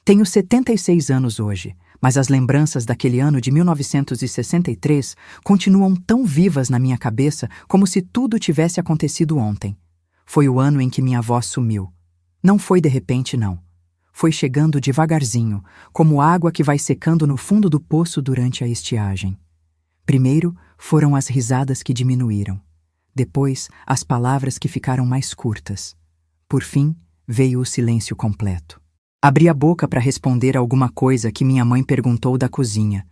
Tenho 76 anos hoje, mas as lembranças daquele ano de 1963 continuam tão vivas na minha cabeça como se tudo tivesse acontecido ontem. Foi o ano em que minha avó sumiu. Não foi de repente, não. Foi chegando devagarzinho, como água que vai secando no fundo do poço durante a estiagem. Primeiro foram as risadas que diminuíram. Depois, as palavras que ficaram mais curtas. Por fim, veio o silêncio completo. Abri a boca para responder alguma coisa que minha mãe perguntou da cozinha,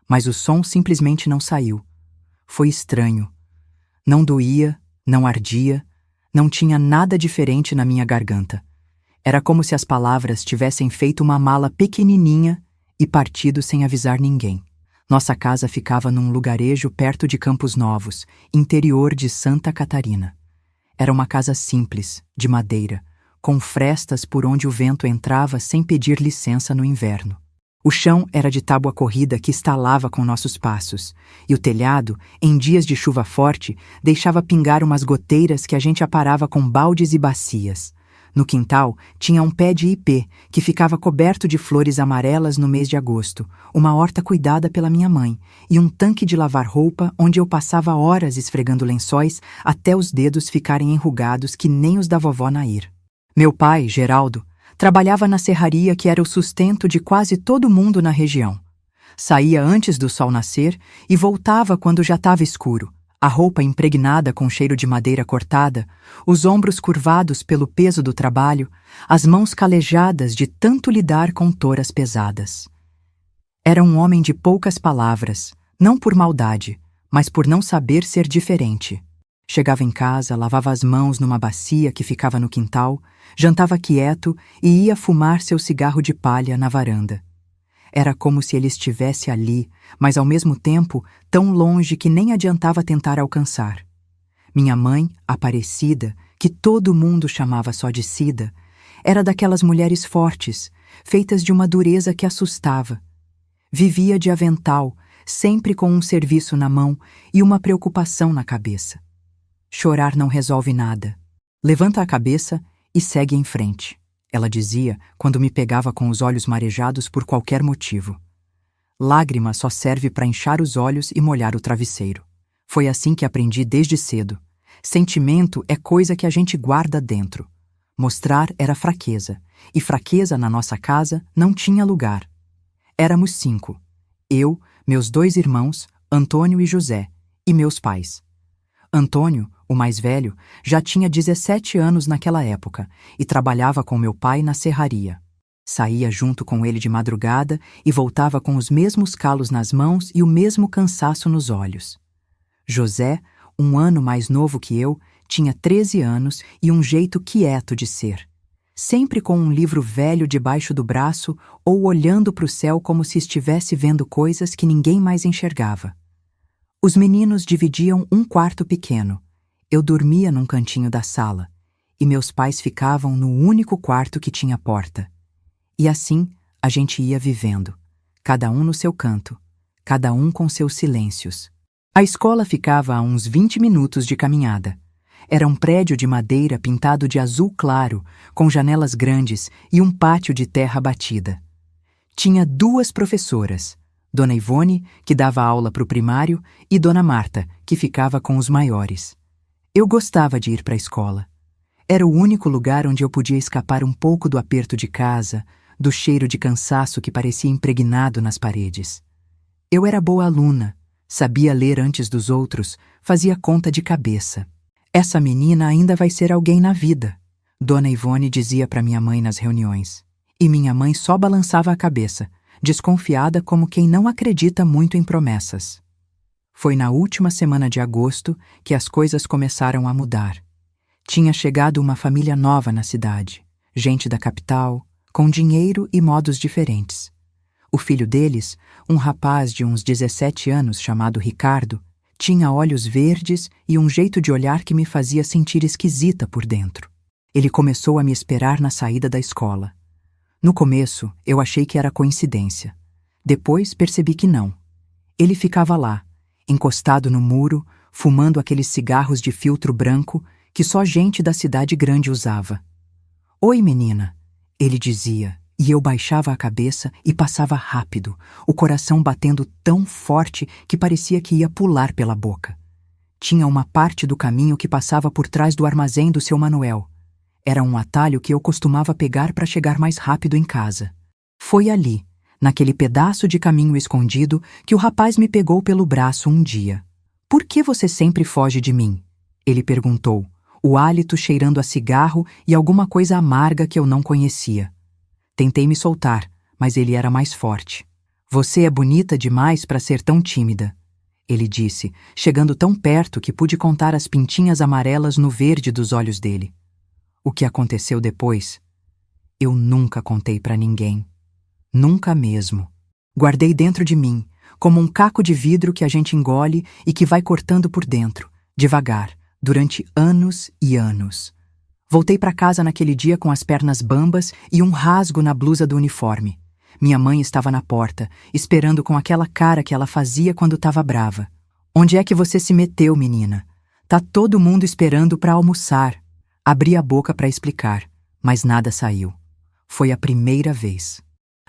mas o som simplesmente não saiu. Foi estranho. Não doía, não ardia, não tinha nada diferente na minha garganta. Era como se as palavras tivessem feito uma mala pequenininha e partido sem avisar ninguém. Nossa casa ficava num lugarejo perto de Campos Novos, interior de Santa Catarina. Era uma casa simples, de madeira, com frestas por onde o vento entrava sem pedir licença no inverno. O chão era de tábua corrida que estalava com nossos passos, e o telhado, em dias de chuva forte, deixava pingar umas goteiras que a gente aparava com baldes e bacias. No quintal, tinha um pé de ipê, que ficava coberto de flores amarelas no mês de agosto, uma horta cuidada pela minha mãe, e um tanque de lavar roupa onde eu passava horas esfregando lençóis até os dedos ficarem enrugados que nem os da vovó Nair. Meu pai, Geraldo, trabalhava na serraria que era o sustento de quase todo mundo na região. Saía antes do sol nascer e voltava quando já estava escuro, a roupa impregnada com cheiro de madeira cortada, os ombros curvados pelo peso do trabalho, as mãos calejadas de tanto lidar com toras pesadas. Era um homem de poucas palavras, não por maldade, mas por não saber ser diferente. Chegava em casa, lavava as mãos numa bacia que ficava no quintal, jantava quieto e ia fumar seu cigarro de palha na varanda. Era como se ele estivesse ali, mas ao mesmo tempo tão longe que nem adiantava tentar alcançar. Minha mãe, Aparecida, que todo mundo chamava só de Cida, era daquelas mulheres fortes, feitas de uma dureza que assustava. Vivia de avental, sempre com um serviço na mão e uma preocupação na cabeça. Chorar não resolve nada. Levanta a cabeça e segue em frente, ela dizia quando me pegava com os olhos marejados por qualquer motivo. Lágrima só serve para inchar os olhos e molhar o travesseiro. Foi assim que aprendi desde cedo. Sentimento é coisa que a gente guarda dentro. Mostrar era fraqueza, e fraqueza na nossa casa não tinha lugar. Éramos 5. Eu, meus 2 irmãos, Antônio e José, e meus pais. Antônio, o mais velho, já tinha 17 anos naquela época e trabalhava com meu pai na serraria. Saía junto com ele de madrugada e voltava com os mesmos calos nas mãos e o mesmo cansaço nos olhos. José, 1 ano mais novo que eu, tinha 13 anos e um jeito quieto de ser. Sempre com um livro velho debaixo do braço ou olhando para o céu como se estivesse vendo coisas que ninguém mais enxergava. Os meninos dividiam um quarto pequeno. Eu dormia num cantinho da sala, e meus pais ficavam no único quarto que tinha porta. E assim a gente ia vivendo, cada um no seu canto, cada um com seus silêncios. A escola ficava a uns 20 minutos de caminhada. Era um prédio de madeira pintado de azul claro, com janelas grandes e um pátio de terra batida. Tinha 2 professoras, Dona Ivone, que dava aula para o primário, e Dona Marta, que ficava com os maiores. Eu gostava de ir para a escola. Era o único lugar onde eu podia escapar um pouco do aperto de casa, do cheiro de cansaço que parecia impregnado nas paredes. Eu era boa aluna, sabia ler antes dos outros, fazia conta de cabeça. Essa menina ainda vai ser alguém na vida, Dona Ivone dizia para minha mãe nas reuniões. E minha mãe só balançava a cabeça, desconfiada como quem não acredita muito em promessas. Foi na última semana de agosto que as coisas começaram a mudar. Tinha chegado uma família nova na cidade, gente da capital, com dinheiro e modos diferentes. O filho deles, um rapaz de uns 17 anos chamado Ricardo, tinha olhos verdes e um jeito de olhar que me fazia sentir esquisita por dentro. Ele começou a me esperar na saída da escola. No começo, eu achei que era coincidência. Depois percebi que não. Ele ficava lá, encostado no muro, fumando aqueles cigarros de filtro branco que só gente da cidade grande usava. "Oi, menina", ele dizia, E eu baixava a cabeça e passava rápido, o coração batendo tão forte que parecia que ia pular pela boca. Tinha uma parte do caminho que passava por trás do armazém do seu Manuel. Era um atalho que eu costumava pegar para chegar mais rápido em casa. Foi ali, naquele pedaço de caminho escondido, que o rapaz me pegou pelo braço um dia. "Por que você sempre foge de mim?" ele perguntou, o hálito cheirando a cigarro e alguma coisa amarga que eu não conhecia. Tentei me soltar, mas ele era mais forte. "Você é bonita demais para ser tão tímida", ele disse, chegando tão perto que pude contar as pintinhas amarelas no verde dos olhos dele. O que aconteceu depois? Eu nunca contei para ninguém. Nunca mesmo. Guardei dentro de mim, como um caco de vidro que a gente engole e que vai cortando por dentro, devagar, durante anos e anos. Voltei para casa naquele dia com as pernas bambas e um rasgo na blusa do uniforme. Minha mãe estava na porta, esperando com aquela cara que ela fazia quando estava brava. "Onde é que você se meteu, menina? Tá todo mundo esperando para almoçar." Abri a boca para explicar, mas nada saiu. Foi a primeira vez.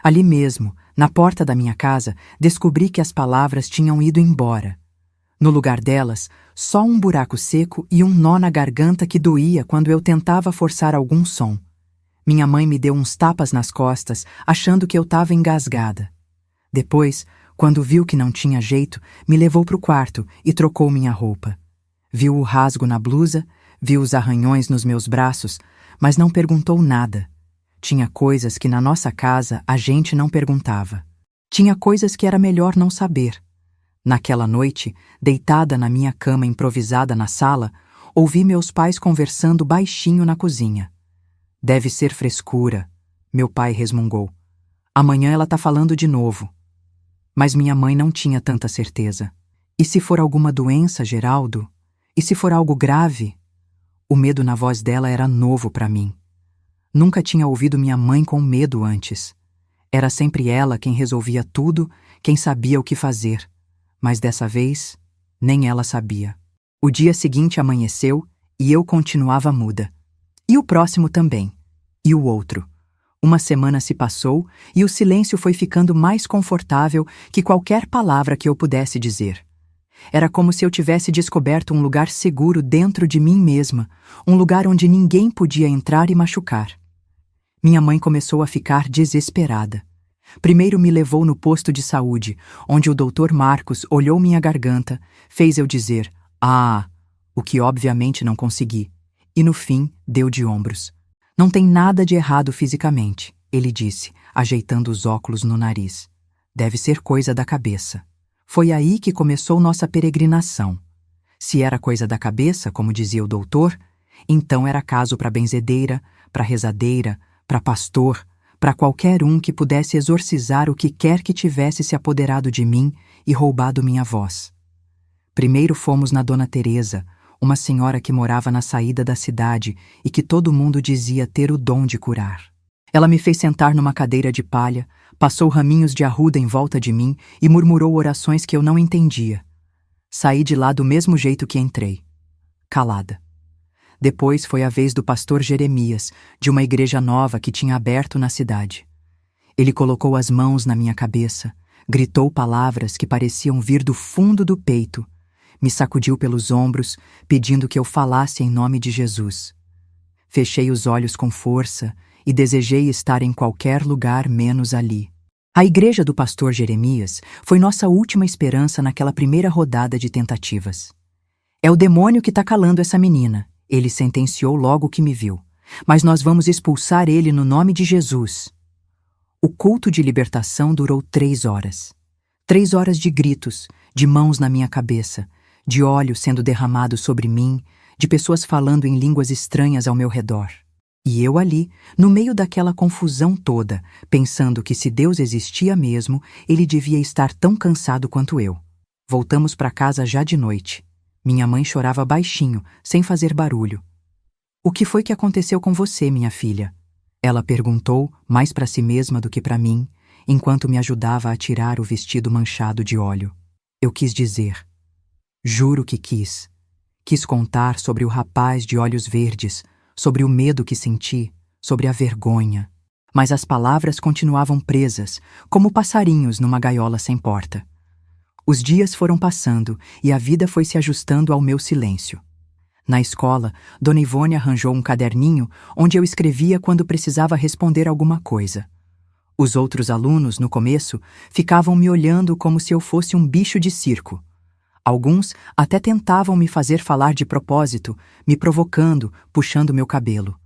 Ali mesmo, na porta da minha casa, descobri que as palavras tinham ido embora. No lugar delas, só um buraco seco e um nó na garganta que doía quando eu tentava forçar algum som. Minha mãe me deu uns tapas nas costas, achando que eu estava engasgada. Depois, quando viu que não tinha jeito, me levou para o quarto e trocou minha roupa. Viu o rasgo na blusa, viu os arranhões nos meus braços, mas não perguntou nada. Tinha coisas que na nossa casa a gente não perguntava. Tinha coisas que era melhor não saber. Naquela noite, deitada na minha cama improvisada na sala, ouvi meus pais conversando baixinho na cozinha. "Deve ser frescura", meu pai resmungou. "Amanhã ela tá falando de novo." Mas minha mãe não tinha tanta certeza. "E se for alguma doença, Geraldo? E se for algo grave?" O medo na voz dela era novo para mim. Nunca tinha ouvido minha mãe com medo antes. Era sempre ela quem resolvia tudo, quem sabia o que fazer. Mas dessa vez, nem ela sabia. O dia seguinte amanheceu e eu continuava muda. E o próximo também. E o outro. Uma semana se passou e o silêncio foi ficando mais confortável que qualquer palavra que eu pudesse dizer. Era como se eu tivesse descoberto um lugar seguro dentro de mim mesma, um lugar onde ninguém podia entrar e machucar. Minha mãe começou a ficar desesperada. Primeiro me levou no posto de saúde, onde o Dr. Marcos olhou minha garganta, fez eu dizer "ah", o que obviamente não consegui, e no fim deu de ombros. "Não tem nada de errado fisicamente", ele disse, ajeitando os óculos no nariz. "Deve ser coisa da cabeça." Foi aí que começou nossa peregrinação. Se era coisa da cabeça, como dizia o doutor, então era caso para benzedeira, para rezadeira, para pastor, para qualquer um que pudesse exorcizar o que quer que tivesse se apoderado de mim e roubado minha voz. Primeiro fomos na Dona Teresa, uma senhora que morava na saída da cidade e que todo mundo dizia ter o dom de curar. Ela me fez sentar numa cadeira de palha, passou raminhos de arruda em volta de mim e murmurou orações que eu não entendia. Saí de lá do mesmo jeito que entrei, calada. Depois foi a vez do pastor Jeremias, de uma igreja nova que tinha aberto na cidade. Ele colocou as mãos na minha cabeça, gritou palavras que pareciam vir do fundo do peito, me sacudiu pelos ombros, pedindo que eu falasse em nome de Jesus. Fechei os olhos com força e desejei estar em qualquer lugar menos ali. A igreja do pastor Jeremias foi nossa última esperança naquela primeira rodada de tentativas. "É o demônio que está calando essa menina", ele sentenciou logo que me viu. "Mas nós vamos expulsar ele no nome de Jesus." O culto de libertação durou 3 horas. 3 horas de gritos, de mãos na minha cabeça, de óleo sendo derramado sobre mim, de pessoas falando em línguas estranhas ao meu redor. E eu ali, no meio daquela confusão toda, pensando que se Deus existia mesmo, ele devia estar tão cansado quanto eu. Voltamos para casa já de noite. Minha mãe chorava baixinho, sem fazer barulho. "O que foi que aconteceu com você, minha filha?" ela perguntou, mais para si mesma do que para mim, enquanto me ajudava a tirar o vestido manchado de óleo. Eu quis dizer. Juro que quis. Quis contar sobre o rapaz de olhos verdes, sobre o medo que senti, sobre a vergonha. mas as palavras continuavam presas, como passarinhos numa gaiola sem porta. Os dias foram passando e a vida foi se ajustando ao meu silêncio. Na escola, Dona Ivone arranjou um caderninho onde eu escrevia quando precisava responder alguma coisa. Os outros alunos, no começo, ficavam me olhando como se eu fosse um bicho de circo. Alguns até tentavam me fazer falar de propósito, me provocando, puxando meu cabelo.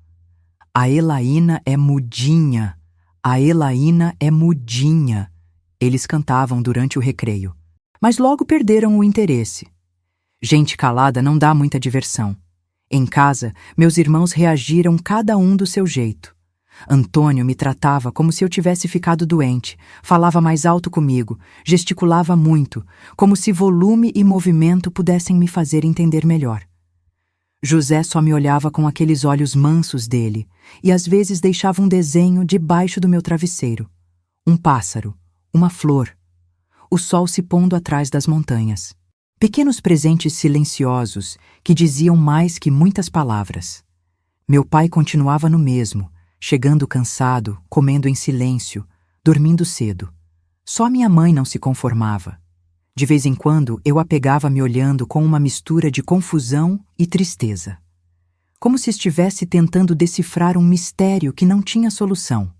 A Elaína é mudinha, a Elaína é mudinha, eles cantavam durante o recreio. Mas logo perderam o interesse. Gente calada não dá muita diversão. Em casa, meus irmãos reagiram cada um do seu jeito. Antônio me tratava como se eu tivesse ficado doente, falava mais alto comigo, gesticulava muito, como se volume e movimento pudessem me fazer entender melhor. José só me olhava com aqueles olhos mansos dele e às vezes deixava um desenho debaixo do meu travesseiro. Um pássaro, uma flor, o sol se pondo atrás das montanhas. Pequenos presentes silenciosos que diziam mais que muitas palavras. Meu pai continuava no mesmo, chegando cansado, comendo em silêncio, dormindo cedo. Só minha mãe não se conformava. De vez em quando eu a pegava me olhando com uma mistura de confusão e tristeza. Como se estivesse tentando decifrar um mistério que não tinha solução.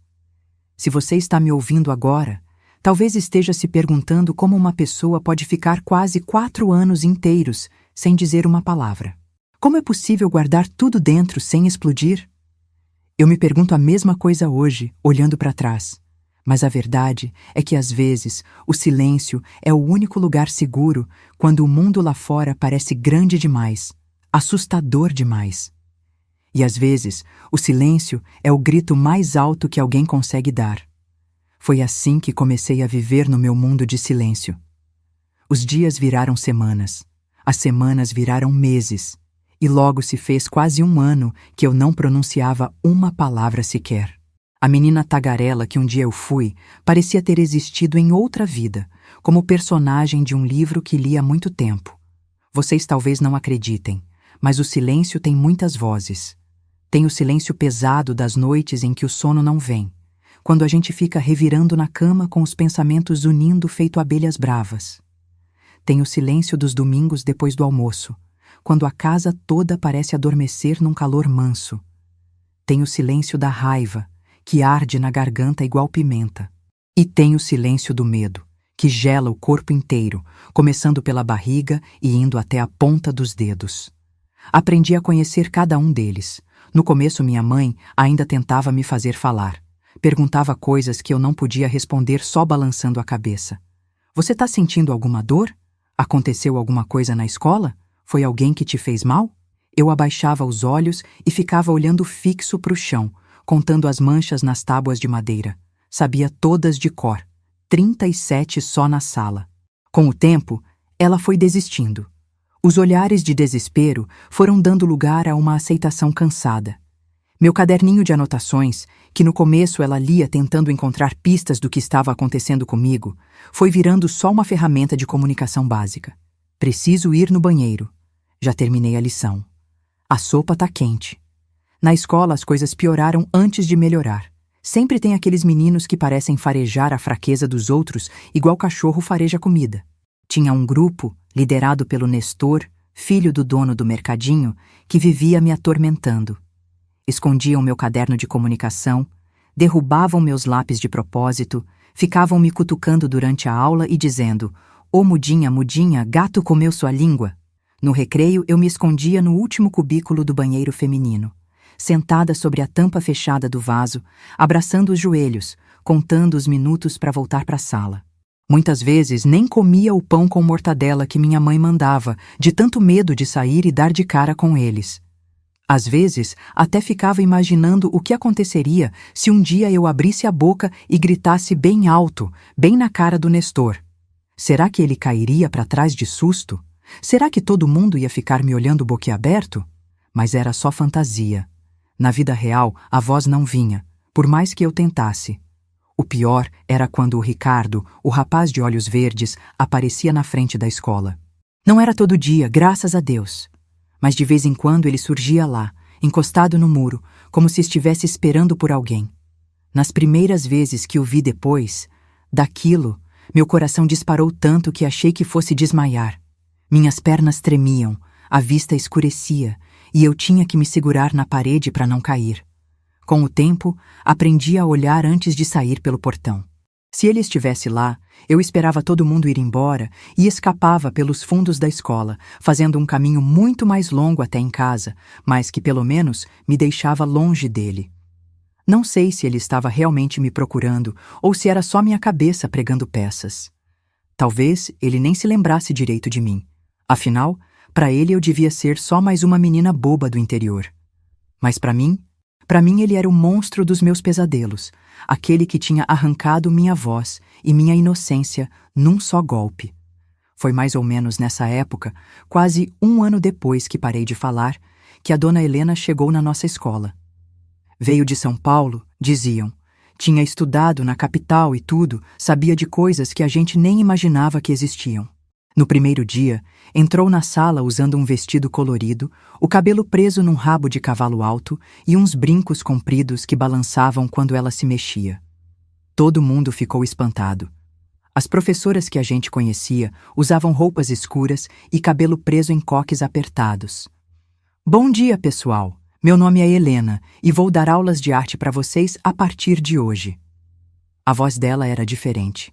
Se você está me ouvindo agora, talvez esteja se perguntando como uma pessoa pode ficar quase 4 anos inteiros sem dizer uma palavra. Como é possível guardar tudo dentro sem explodir? Eu me pergunto a mesma coisa hoje, olhando para trás. Mas a verdade é que às vezes o silêncio é o único lugar seguro quando o mundo lá fora parece grande demais, assustador demais. E às vezes o silêncio é o grito mais alto que alguém consegue dar. Foi assim que comecei a viver no meu mundo de silêncio. Os dias viraram semanas, as semanas viraram meses, e logo se fez quase 1 ano que eu não pronunciava uma palavra sequer. A menina tagarela que um dia eu fui parecia ter existido em outra vida, como personagem de um livro que li há muito tempo. Vocês talvez não acreditem, mas o silêncio tem muitas vozes. Tem o silêncio pesado das noites em que o sono não vem, quando a gente fica revirando na cama com os pensamentos unindo feito abelhas bravas. Tem o silêncio dos domingos depois do almoço, quando a casa toda parece adormecer num calor manso. Tem o silêncio da raiva, que arde na garganta igual pimenta. E tem o silêncio do medo, que gela o corpo inteiro, começando pela barriga e indo até a ponta dos dedos. Aprendi a conhecer cada um deles. No começo, minha mãe ainda tentava me fazer falar. Perguntava coisas que eu não podia responder só balançando a cabeça. Você está sentindo alguma dor? Aconteceu alguma coisa na escola? Foi alguém que te fez mal? Eu abaixava os olhos e ficava olhando fixo para o chão, contando as manchas nas tábuas de madeira. Sabia todas de cor, 37 só na sala. Com o tempo, ela foi desistindo. Os olhares de desespero foram dando lugar a uma aceitação cansada. Meu caderninho de anotações, que no começo ela lia tentando encontrar pistas do que estava acontecendo comigo, foi virando só uma ferramenta de comunicação básica. Preciso ir no banheiro. Já terminei a lição. A sopa tá quente. Na escola as coisas pioraram antes de melhorar. Sempre tem aqueles meninos que parecem farejar a fraqueza dos outros igual cachorro fareja comida. Tinha um grupo, liderado pelo Nestor, filho do dono do mercadinho, que vivia me atormentando. Escondiam meu caderno de comunicação, derrubavam meus lápis de propósito, ficavam me cutucando durante a aula e dizendo: "Ô mudinha, mudinha, gato comeu sua língua." No recreio eu me escondia no último cubículo do banheiro feminino, sentada sobre a tampa fechada do vaso, abraçando os joelhos, contando os minutos para voltar para a sala. Muitas vezes nem comia o pão com mortadela que minha mãe mandava, de tanto medo de sair e dar de cara com eles. Às vezes, até ficava imaginando o que aconteceria se um dia eu abrisse a boca e gritasse bem alto, bem na cara do Nestor. Será que ele cairia para trás de susto? Será que todo mundo ia ficar me olhando boquiaberto? Mas era só fantasia. Na vida real, a voz não vinha, por mais que eu tentasse. O pior era quando o Ricardo, o rapaz de olhos verdes, aparecia na frente da escola. Não era todo dia, graças a Deus. Mas de vez em quando ele surgia lá, encostado no muro, como se estivesse esperando por alguém. Nas primeiras vezes que o vi depois, daquilo, meu coração disparou tanto que achei que fosse desmaiar. Minhas pernas tremiam, a vista escurecia e eu tinha que me segurar na parede para não cair. Com o tempo, aprendi a olhar antes de sair pelo portão. Se ele estivesse lá, eu esperava todo mundo ir embora e escapava pelos fundos da escola, fazendo um caminho muito mais longo até em casa, mas que pelo menos me deixava longe dele. Não sei se ele estava realmente me procurando ou se era só minha cabeça pregando peças. Talvez ele nem se lembrasse direito de mim. Afinal, para ele eu devia ser só mais uma menina boba do interior. Mas para mim ele era o monstro dos meus pesadelos, aquele que tinha arrancado minha voz e minha inocência num só golpe. Foi mais ou menos nessa época, quase um ano depois que parei de falar, que a dona Helena chegou na nossa escola. Veio de São Paulo, diziam. Tinha estudado na capital e tudo, sabia de coisas que a gente nem imaginava que existiam. No primeiro dia, entrou na sala usando um vestido colorido, o cabelo preso num rabo de cavalo alto e uns brincos compridos que balançavam quando ela se mexia. Todo mundo ficou espantado. As professoras que a gente conhecia usavam roupas escuras e cabelo preso em coques apertados. Bom dia, pessoal! Meu nome é Helena e vou dar aulas de arte para vocês a partir de hoje. A voz dela era diferente.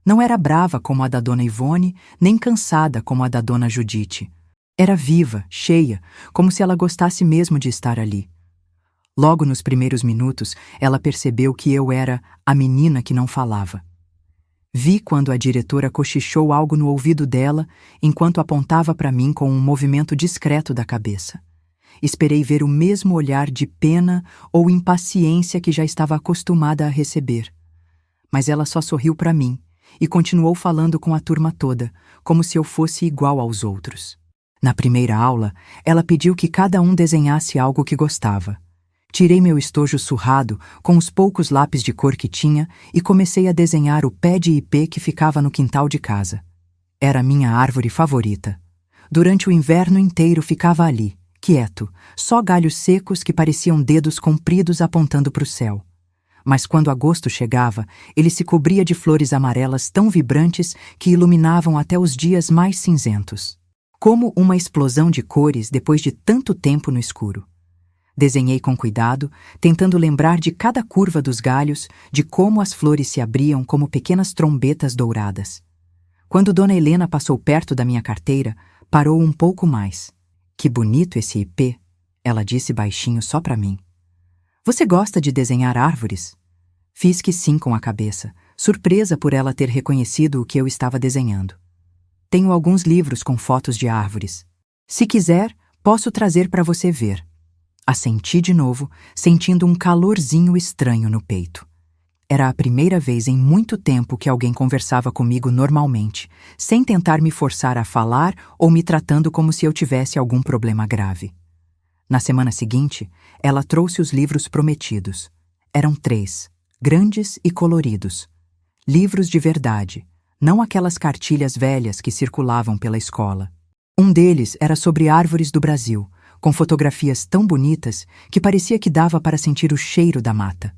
Não era brava como a da dona Ivone, nem cansada como a da dona Judite. Era viva, cheia, como se ela gostasse mesmo de estar ali. Logo nos primeiros minutos, ela percebeu que eu era a menina que não falava. Vi quando a diretora cochichou algo no ouvido dela enquanto apontava para mim com um movimento discreto da cabeça. Esperei ver o mesmo olhar de pena ou impaciência que já estava acostumada a receber. Mas ela só sorriu para mim e continuou falando com a turma toda, como se eu fosse igual aos outros. Na primeira aula, ela pediu que cada um desenhasse algo que gostava. Tirei meu estojo surrado, com os poucos lápis de cor que tinha, e comecei a desenhar o pé de ipê que ficava no quintal de casa. Era a minha árvore favorita. Durante o inverno inteiro ficava ali, quieto, só galhos secos que pareciam dedos compridos apontando para o céu. Mas quando agosto chegava, ele se cobria de flores amarelas tão vibrantes que iluminavam até os dias mais cinzentos. Como uma explosão de cores depois de tanto tempo no escuro. Desenhei com cuidado, tentando lembrar de cada curva dos galhos, de como as flores se abriam como pequenas trombetas douradas. Quando Dona Helena passou perto da minha carteira, parou um pouco mais. Que bonito esse ipê, ela disse baixinho só para mim. Você gosta de desenhar árvores? Fiz que sim com a cabeça, surpresa por ela ter reconhecido o que eu estava desenhando. Tenho alguns livros com fotos de árvores. Se quiser, posso trazer para você ver. Assenti de novo, sentindo um calorzinho estranho no peito. Era a primeira vez em muito tempo que alguém conversava comigo normalmente, sem tentar me forçar a falar ou me tratando como se eu tivesse algum problema grave. Na semana seguinte, ela trouxe os livros prometidos. Eram 3, grandes e coloridos. Livros de verdade, não aquelas cartilhas velhas que circulavam pela escola. Um deles era sobre árvores do Brasil, com fotografias tão bonitas que parecia que dava para sentir o cheiro da mata.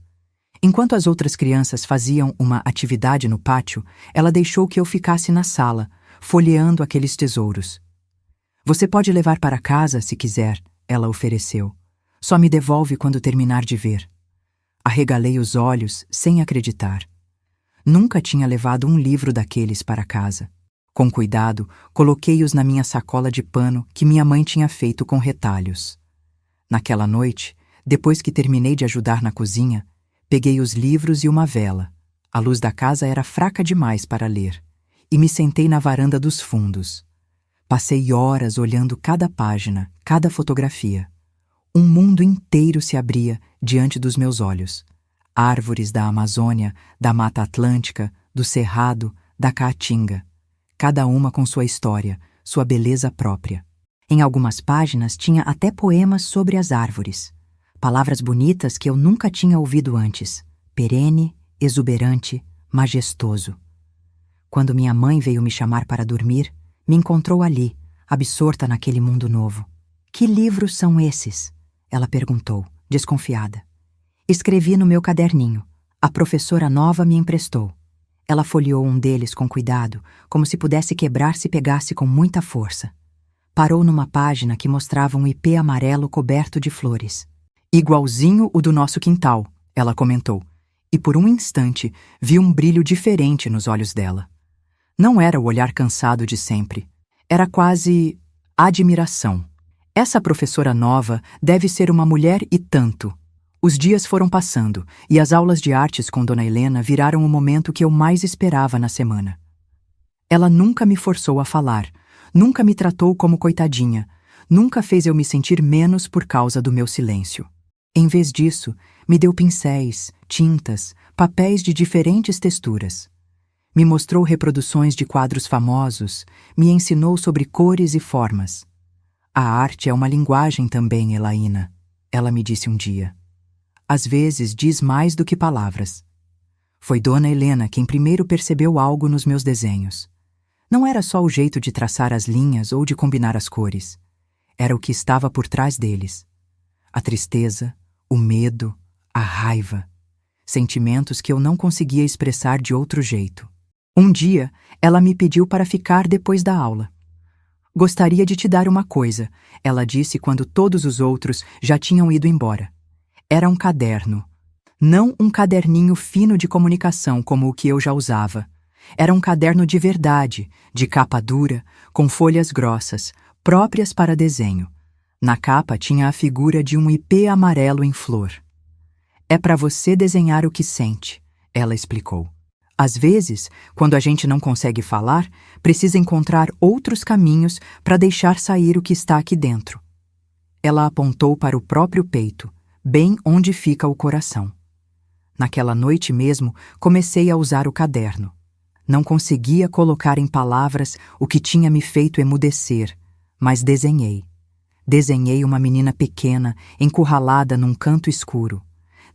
Enquanto as outras crianças faziam uma atividade no pátio, ela deixou que eu ficasse na sala, folheando aqueles tesouros. Você pode levar para casa, se quiser, ela ofereceu. Só me devolve quando terminar de ver. Arregalei os olhos, sem acreditar. Nunca tinha levado um livro daqueles para casa. Com cuidado, coloquei-os na minha sacola de pano que minha mãe tinha feito com retalhos. Naquela noite, depois que terminei de ajudar na cozinha, peguei os livros e uma vela. A luz da casa era fraca demais para ler, e me sentei na varanda dos fundos. Passei horas olhando cada página, cada fotografia. Um mundo inteiro se abria diante dos meus olhos. Árvores da Amazônia, da Mata Atlântica, do Cerrado, da Caatinga. Cada uma com sua história, sua beleza própria. Em algumas páginas tinha até poemas sobre as árvores. Palavras bonitas que eu nunca tinha ouvido antes. Perene, exuberante, majestoso. Quando minha mãe veio me chamar para dormir, me encontrou ali, absorta naquele mundo novo. Que livros são esses? Ela perguntou, desconfiada. Escrevi no meu caderninho. A professora nova me emprestou. Ela folheou um deles com cuidado, como se pudesse quebrar se pegasse com muita força. Parou numa página que mostrava um ipê amarelo coberto de flores. Igualzinho o do nosso quintal, ela comentou, e por um instante vi um brilho diferente nos olhos dela. Não era o olhar cansado de sempre. Era quase admiração. Essa professora nova deve ser uma mulher e tanto. Os dias foram passando e as aulas de artes com Dona Helena viraram o momento que eu mais esperava na semana. Ela nunca me forçou a falar, nunca me tratou como coitadinha, nunca fez eu me sentir menos por causa do meu silêncio. Em vez disso, me deu pincéis, tintas, papéis de diferentes texturas. Me mostrou reproduções de quadros famosos, me ensinou sobre cores e formas. A arte é uma linguagem também, Elaína, ela me disse um dia. Às vezes diz mais do que palavras. Foi Dona Helena quem primeiro percebeu algo nos meus desenhos. Não era só o jeito de traçar as linhas ou de combinar as cores. Era o que estava por trás deles. A tristeza, o medo, a raiva. Sentimentos que eu não conseguia expressar de outro jeito. Um dia, ela me pediu para ficar depois da aula. Gostaria de te dar uma coisa, ela disse quando todos os outros já tinham ido embora. Era um caderno. Não um caderninho fino de comunicação como o que eu já usava. Era um caderno de verdade, de capa dura, com folhas grossas, próprias para desenho. Na capa tinha a figura de um ipê amarelo em flor. É para você desenhar o que sente, ela explicou. Às vezes, quando a gente não consegue falar, precisa encontrar outros caminhos para deixar sair o que está aqui dentro. Ela apontou para o próprio peito, bem onde fica o coração. Naquela noite mesmo, comecei a usar o caderno. Não conseguia colocar em palavras o que tinha me feito emudecer, mas desenhei. Desenhei uma menina pequena, encurralada num canto escuro.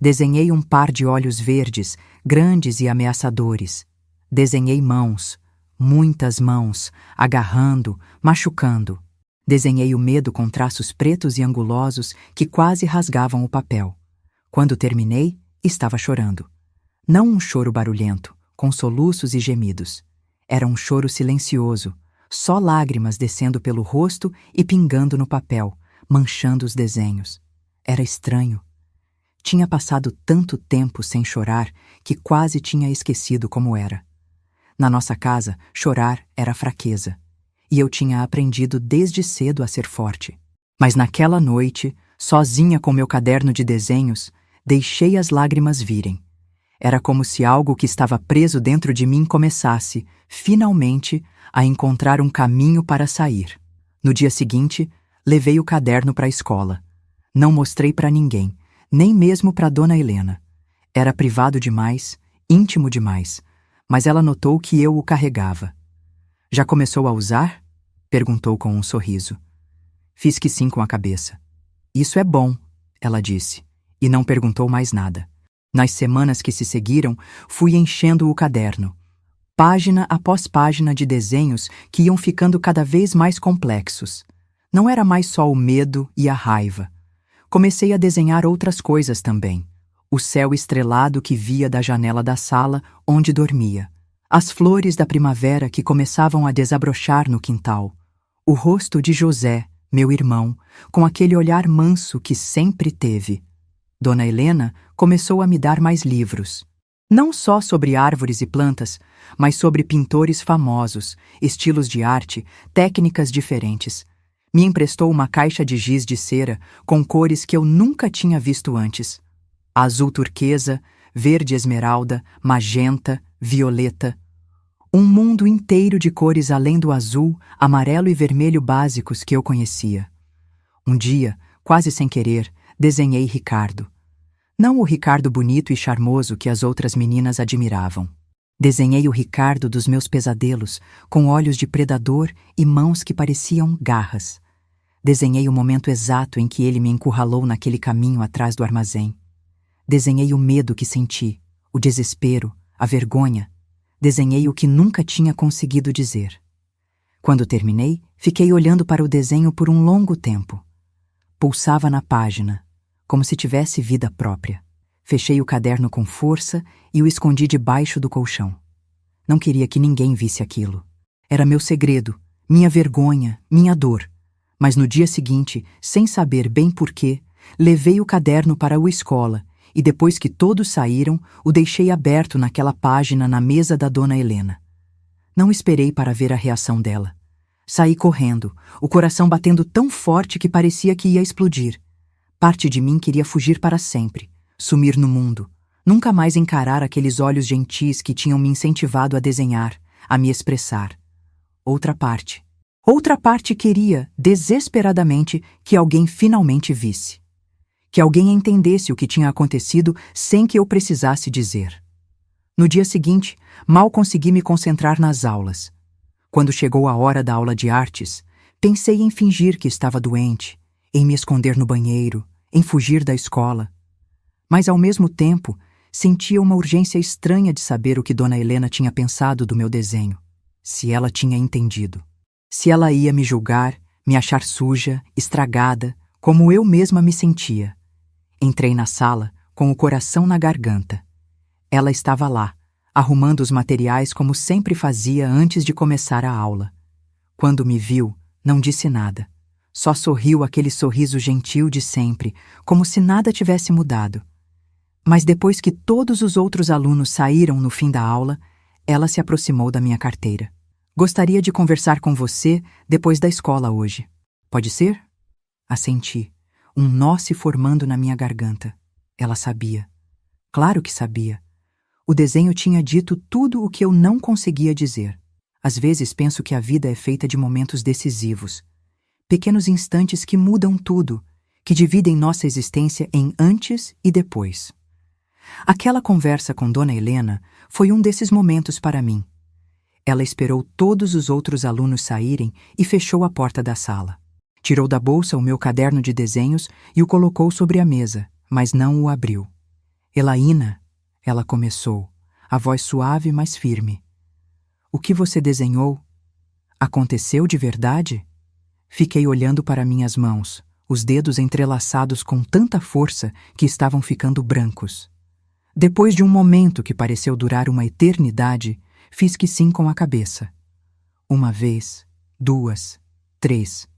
Desenhei um par de olhos verdes, grandes e ameaçadores. Desenhei mãos, muitas mãos, agarrando, machucando. Desenhei o medo com traços pretos e angulosos que quase rasgavam o papel. Quando terminei, estava chorando. Não um choro barulhento, com soluços e gemidos. Era um choro silencioso, só lágrimas descendo pelo rosto e pingando no papel, manchando os desenhos. Era estranho. Tinha passado tanto tempo sem chorar que quase tinha esquecido como era. Na nossa casa, chorar era fraqueza. E eu tinha aprendido desde cedo a ser forte. Mas naquela noite, sozinha com meu caderno de desenhos, deixei as lágrimas virem. Era como se algo que estava preso dentro de mim começasse, finalmente, a encontrar um caminho para sair. No dia seguinte, levei o caderno para a escola. Não mostrei para ninguém, nem mesmo para Dona Helena. Era privado demais, íntimo demais, mas ela notou que eu o carregava. Já começou a usar? Perguntou com um sorriso. Fiz que sim com a cabeça. Isso é bom, ela disse, e não perguntou mais nada. Nas semanas que se seguiram, fui enchendo o caderno. Página após página de desenhos que iam ficando cada vez mais complexos. Não era mais só o medo e a raiva. Comecei a desenhar outras coisas também. O céu estrelado que via da janela da sala onde dormia. As flores da primavera que começavam a desabrochar no quintal. O rosto de José, meu irmão, com aquele olhar manso que sempre teve. Dona Helena começou a me dar mais livros. Não só sobre árvores e plantas, mas sobre pintores famosos, estilos de arte, técnicas diferentes. Me emprestou uma caixa de giz de cera com cores que eu nunca tinha visto antes. Azul turquesa, verde esmeralda, magenta, violeta. Um mundo inteiro de cores além do azul, amarelo e vermelho básicos que eu conhecia. Um dia, quase sem querer, desenhei Ricardo. Não o Ricardo bonito e charmoso que as outras meninas admiravam. Desenhei o Ricardo dos meus pesadelos, com olhos de predador e mãos que pareciam garras. Desenhei o momento exato em que ele me encurralou naquele caminho atrás do armazém. Desenhei o medo que senti, o desespero, a vergonha. Desenhei o que nunca tinha conseguido dizer. Quando terminei, fiquei olhando para o desenho por um longo tempo. Pulsava na página, como se tivesse vida própria. Fechei o caderno com força e o escondi debaixo do colchão. Não queria que ninguém visse aquilo. Era meu segredo, minha vergonha, minha dor. Mas no dia seguinte, sem saber bem porquê, levei o caderno para a escola e depois que todos saíram, o deixei aberto naquela página na mesa da dona Helena. Não esperei para ver a reação dela. Saí correndo, o coração batendo tão forte que parecia que ia explodir. Parte de mim queria fugir para sempre, sumir no mundo, nunca mais encarar aqueles olhos gentis que tinham me incentivado a desenhar, a me expressar. Outra parte queria, desesperadamente, que alguém finalmente visse. Que alguém entendesse o que tinha acontecido sem que eu precisasse dizer. No dia seguinte, mal consegui me concentrar nas aulas. Quando chegou a hora da aula de artes, pensei em fingir que estava doente, em me esconder no banheiro, em fugir da escola. Mas, ao mesmo tempo, sentia uma urgência estranha de saber o que Dona Helena tinha pensado do meu desenho, se ela tinha entendido. Se ela ia me julgar, me achar suja, estragada, como eu mesma me sentia. Entrei na sala, com o coração na garganta. Ela estava lá, arrumando os materiais como sempre fazia antes de começar a aula. Quando me viu, não disse nada. Só sorriu aquele sorriso gentil de sempre, como se nada tivesse mudado. Mas depois que todos os outros alunos saíram no fim da aula, ela se aproximou da minha carteira. Gostaria de conversar com você depois da escola hoje. Pode ser? Assenti, um nó se formando na minha garganta. Ela sabia. Claro que sabia. O desenho tinha dito tudo o que eu não conseguia dizer. Às vezes penso que a vida é feita de momentos decisivos. Pequenos instantes que mudam tudo, que dividem nossa existência em antes e depois. Aquela conversa com Dona Helena foi um desses momentos para mim. Ela esperou todos os outros alunos saírem e fechou a porta da sala. Tirou da bolsa o meu caderno de desenhos e o colocou sobre a mesa, mas não o abriu. Elaína, ela começou, a voz suave mas firme. O que você desenhou? Aconteceu de verdade? Fiquei olhando para minhas mãos, os dedos entrelaçados com tanta força que estavam ficando brancos. Depois de um momento que pareceu durar uma eternidade, fiz que sim com a cabeça. Uma vez, 2, 3.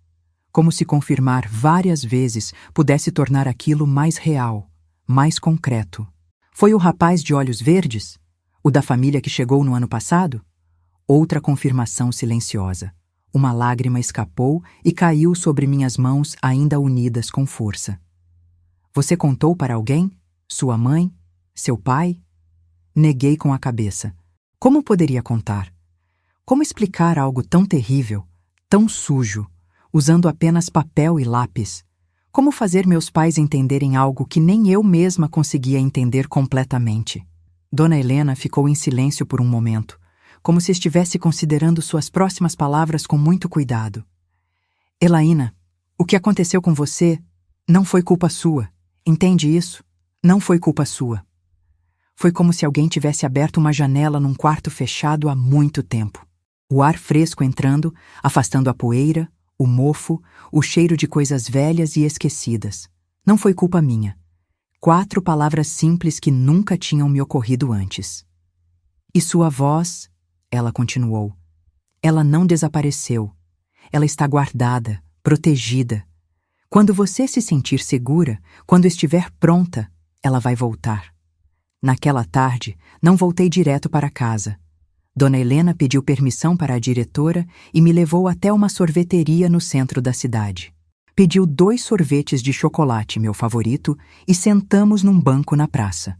Como se confirmar várias vezes pudesse tornar aquilo mais real, mais concreto. Foi o rapaz de olhos verdes? O da família que chegou no ano passado? Outra confirmação silenciosa. Uma lágrima escapou e caiu sobre minhas mãos ainda unidas com força. Você contou para alguém? Sua mãe? Seu pai? Neguei com a cabeça. Como poderia contar? Como explicar algo tão terrível, tão sujo, usando apenas papel e lápis? Como fazer meus pais entenderem algo que nem eu mesma conseguia entender completamente? Dona Helena ficou em silêncio por um momento, como se estivesse considerando suas próximas palavras com muito cuidado. Elaína, o que aconteceu com você não foi culpa sua. Entende isso? Não foi culpa sua. Foi como se alguém tivesse aberto uma janela num quarto fechado há muito tempo. O ar fresco entrando, afastando a poeira, o mofo, o cheiro de coisas velhas e esquecidas. Não foi culpa minha. 4 palavras simples que nunca tinham me ocorrido antes. E sua voz, ela continuou. Ela não desapareceu. Ela está guardada, protegida. Quando você se sentir segura, quando estiver pronta, ela vai voltar. Naquela tarde, não voltei direto para casa. Dona Helena pediu permissão para a diretora e me levou até uma sorveteria no centro da cidade. Pediu 2 sorvetes de chocolate, meu favorito, e sentamos num banco na praça.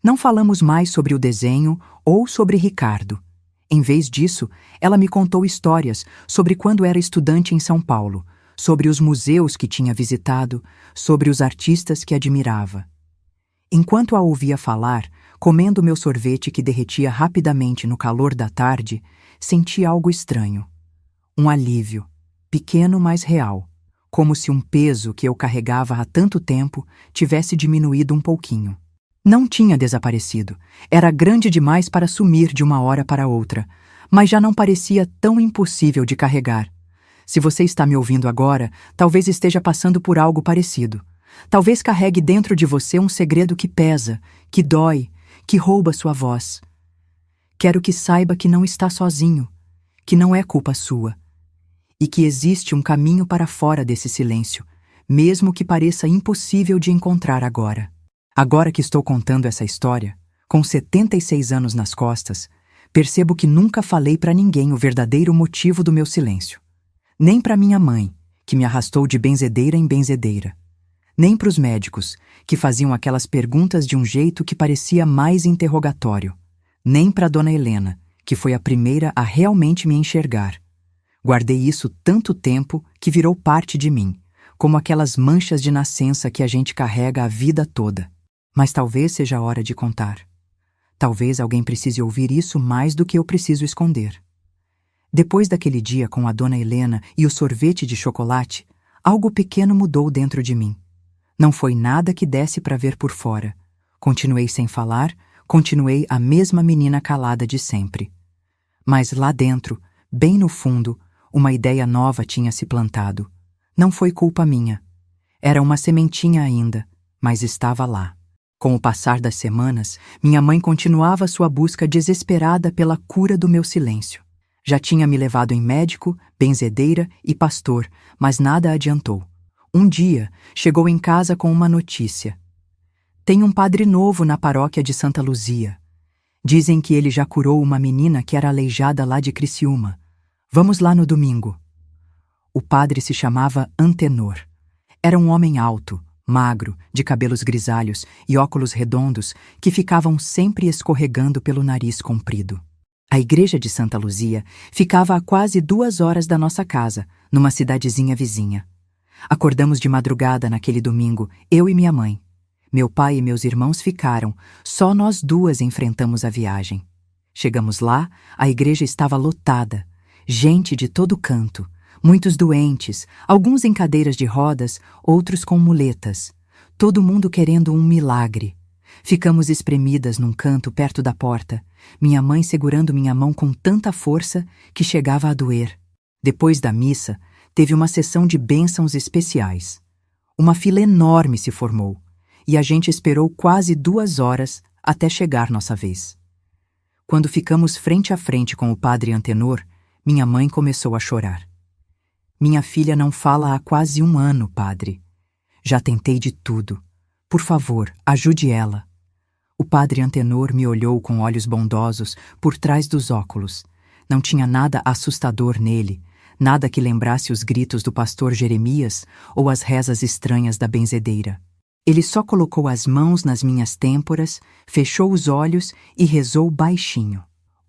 Não falamos mais sobre o desenho ou sobre Ricardo. Em vez disso, ela me contou histórias sobre quando era estudante em São Paulo, sobre os museus que tinha visitado, sobre os artistas que admirava. Enquanto a ouvia falar, comendo meu sorvete que derretia rapidamente no calor da tarde, senti algo estranho. Um alívio, pequeno mas real, como se um peso que eu carregava há tanto tempo tivesse diminuído um pouquinho. Não tinha desaparecido, era grande demais para sumir de uma hora para outra, mas já não parecia tão impossível de carregar. Se você está me ouvindo agora, talvez esteja passando por algo parecido. Talvez carregue dentro de você um segredo que pesa, que dói, que rouba sua voz. Quero que saiba que não está sozinho, que não é culpa sua, e que existe um caminho para fora desse silêncio, mesmo que pareça impossível de encontrar agora. Agora que estou contando essa história, com 76 anos nas costas, percebo que nunca falei para ninguém o verdadeiro motivo do meu silêncio. Nem para minha mãe, que me arrastou de benzedeira em benzedeira. Nem para os médicos, que faziam aquelas perguntas de um jeito que parecia mais interrogatório. Nem para Dona Helena, que foi a primeira a realmente me enxergar. Guardei isso tanto tempo que virou parte de mim, como aquelas manchas de nascença que a gente carrega a vida toda. Mas talvez seja a hora de contar. Talvez alguém precise ouvir isso mais do que eu preciso esconder. Depois daquele dia com a Dona Helena e o sorvete de chocolate, algo pequeno mudou dentro de mim. Não foi nada que desse para ver por fora. Continuei sem falar, continuei a mesma menina calada de sempre. Mas lá dentro, bem no fundo, uma ideia nova tinha se plantado. Não foi culpa minha. Era uma sementinha ainda, mas estava lá. Com o passar das semanas, minha mãe continuava sua busca desesperada pela cura do meu silêncio. Já tinha me levado em médico, benzedeira e pastor, mas nada adiantou. Um dia, chegou em casa com uma notícia. Tem um padre novo na paróquia de Santa Luzia. Dizem que ele já curou uma menina que era aleijada lá de Criciúma. Vamos lá no domingo. O padre se chamava Antenor. Era um homem alto, magro, de cabelos grisalhos e óculos redondos que ficavam sempre escorregando pelo nariz comprido. A igreja de Santa Luzia ficava a quase 2 horas da nossa casa, numa cidadezinha vizinha. Acordamos de madrugada naquele domingo, eu e minha mãe. Meu pai e meus irmãos ficaram, só nós duas enfrentamos a viagem. Chegamos lá, a igreja estava lotada, gente de todo canto, muitos doentes, alguns em cadeiras de rodas, outros com muletas. Todo mundo querendo um milagre. Ficamos espremidas num canto perto da porta, minha mãe segurando minha mão com tanta força que chegava a doer. Depois da missa, teve uma sessão de bênçãos especiais. Uma fila enorme se formou, e a gente esperou quase 2 horas até chegar nossa vez. Quando ficamos frente a frente com o padre Antenor, minha mãe começou a chorar. Minha filha não fala há quase 1 ano, padre. Já tentei de tudo. Por favor, ajude ela. O padre Antenor me olhou com olhos bondosos por trás dos óculos. Não tinha nada assustador nele, nada que lembrasse os gritos do pastor Jeremias ou as rezas estranhas da benzedeira. Ele só colocou as mãos nas minhas têmporas, fechou os olhos e rezou baixinho.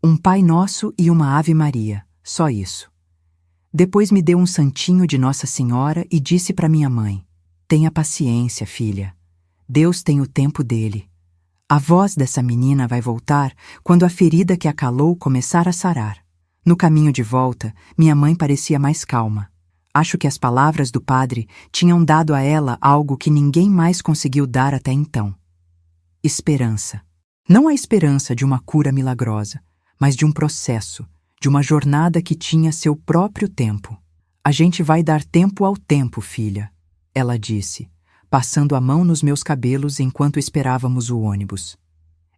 Um Pai Nosso e uma Ave Maria, só isso. Depois me deu um santinho de Nossa Senhora e disse para minha mãe: tenha paciência, filha. Deus tem o tempo dele. A voz dessa menina vai voltar quando a ferida que a calou começar a sarar. No caminho de volta, minha mãe parecia mais calma. Acho que as palavras do padre tinham dado a ela algo que ninguém mais conseguiu dar até então. Esperança. Não a esperança de uma cura milagrosa, mas de um processo, de uma jornada que tinha seu próprio tempo. A gente vai dar tempo ao tempo, filha, ela disse, passando a mão nos meus cabelos enquanto esperávamos o ônibus.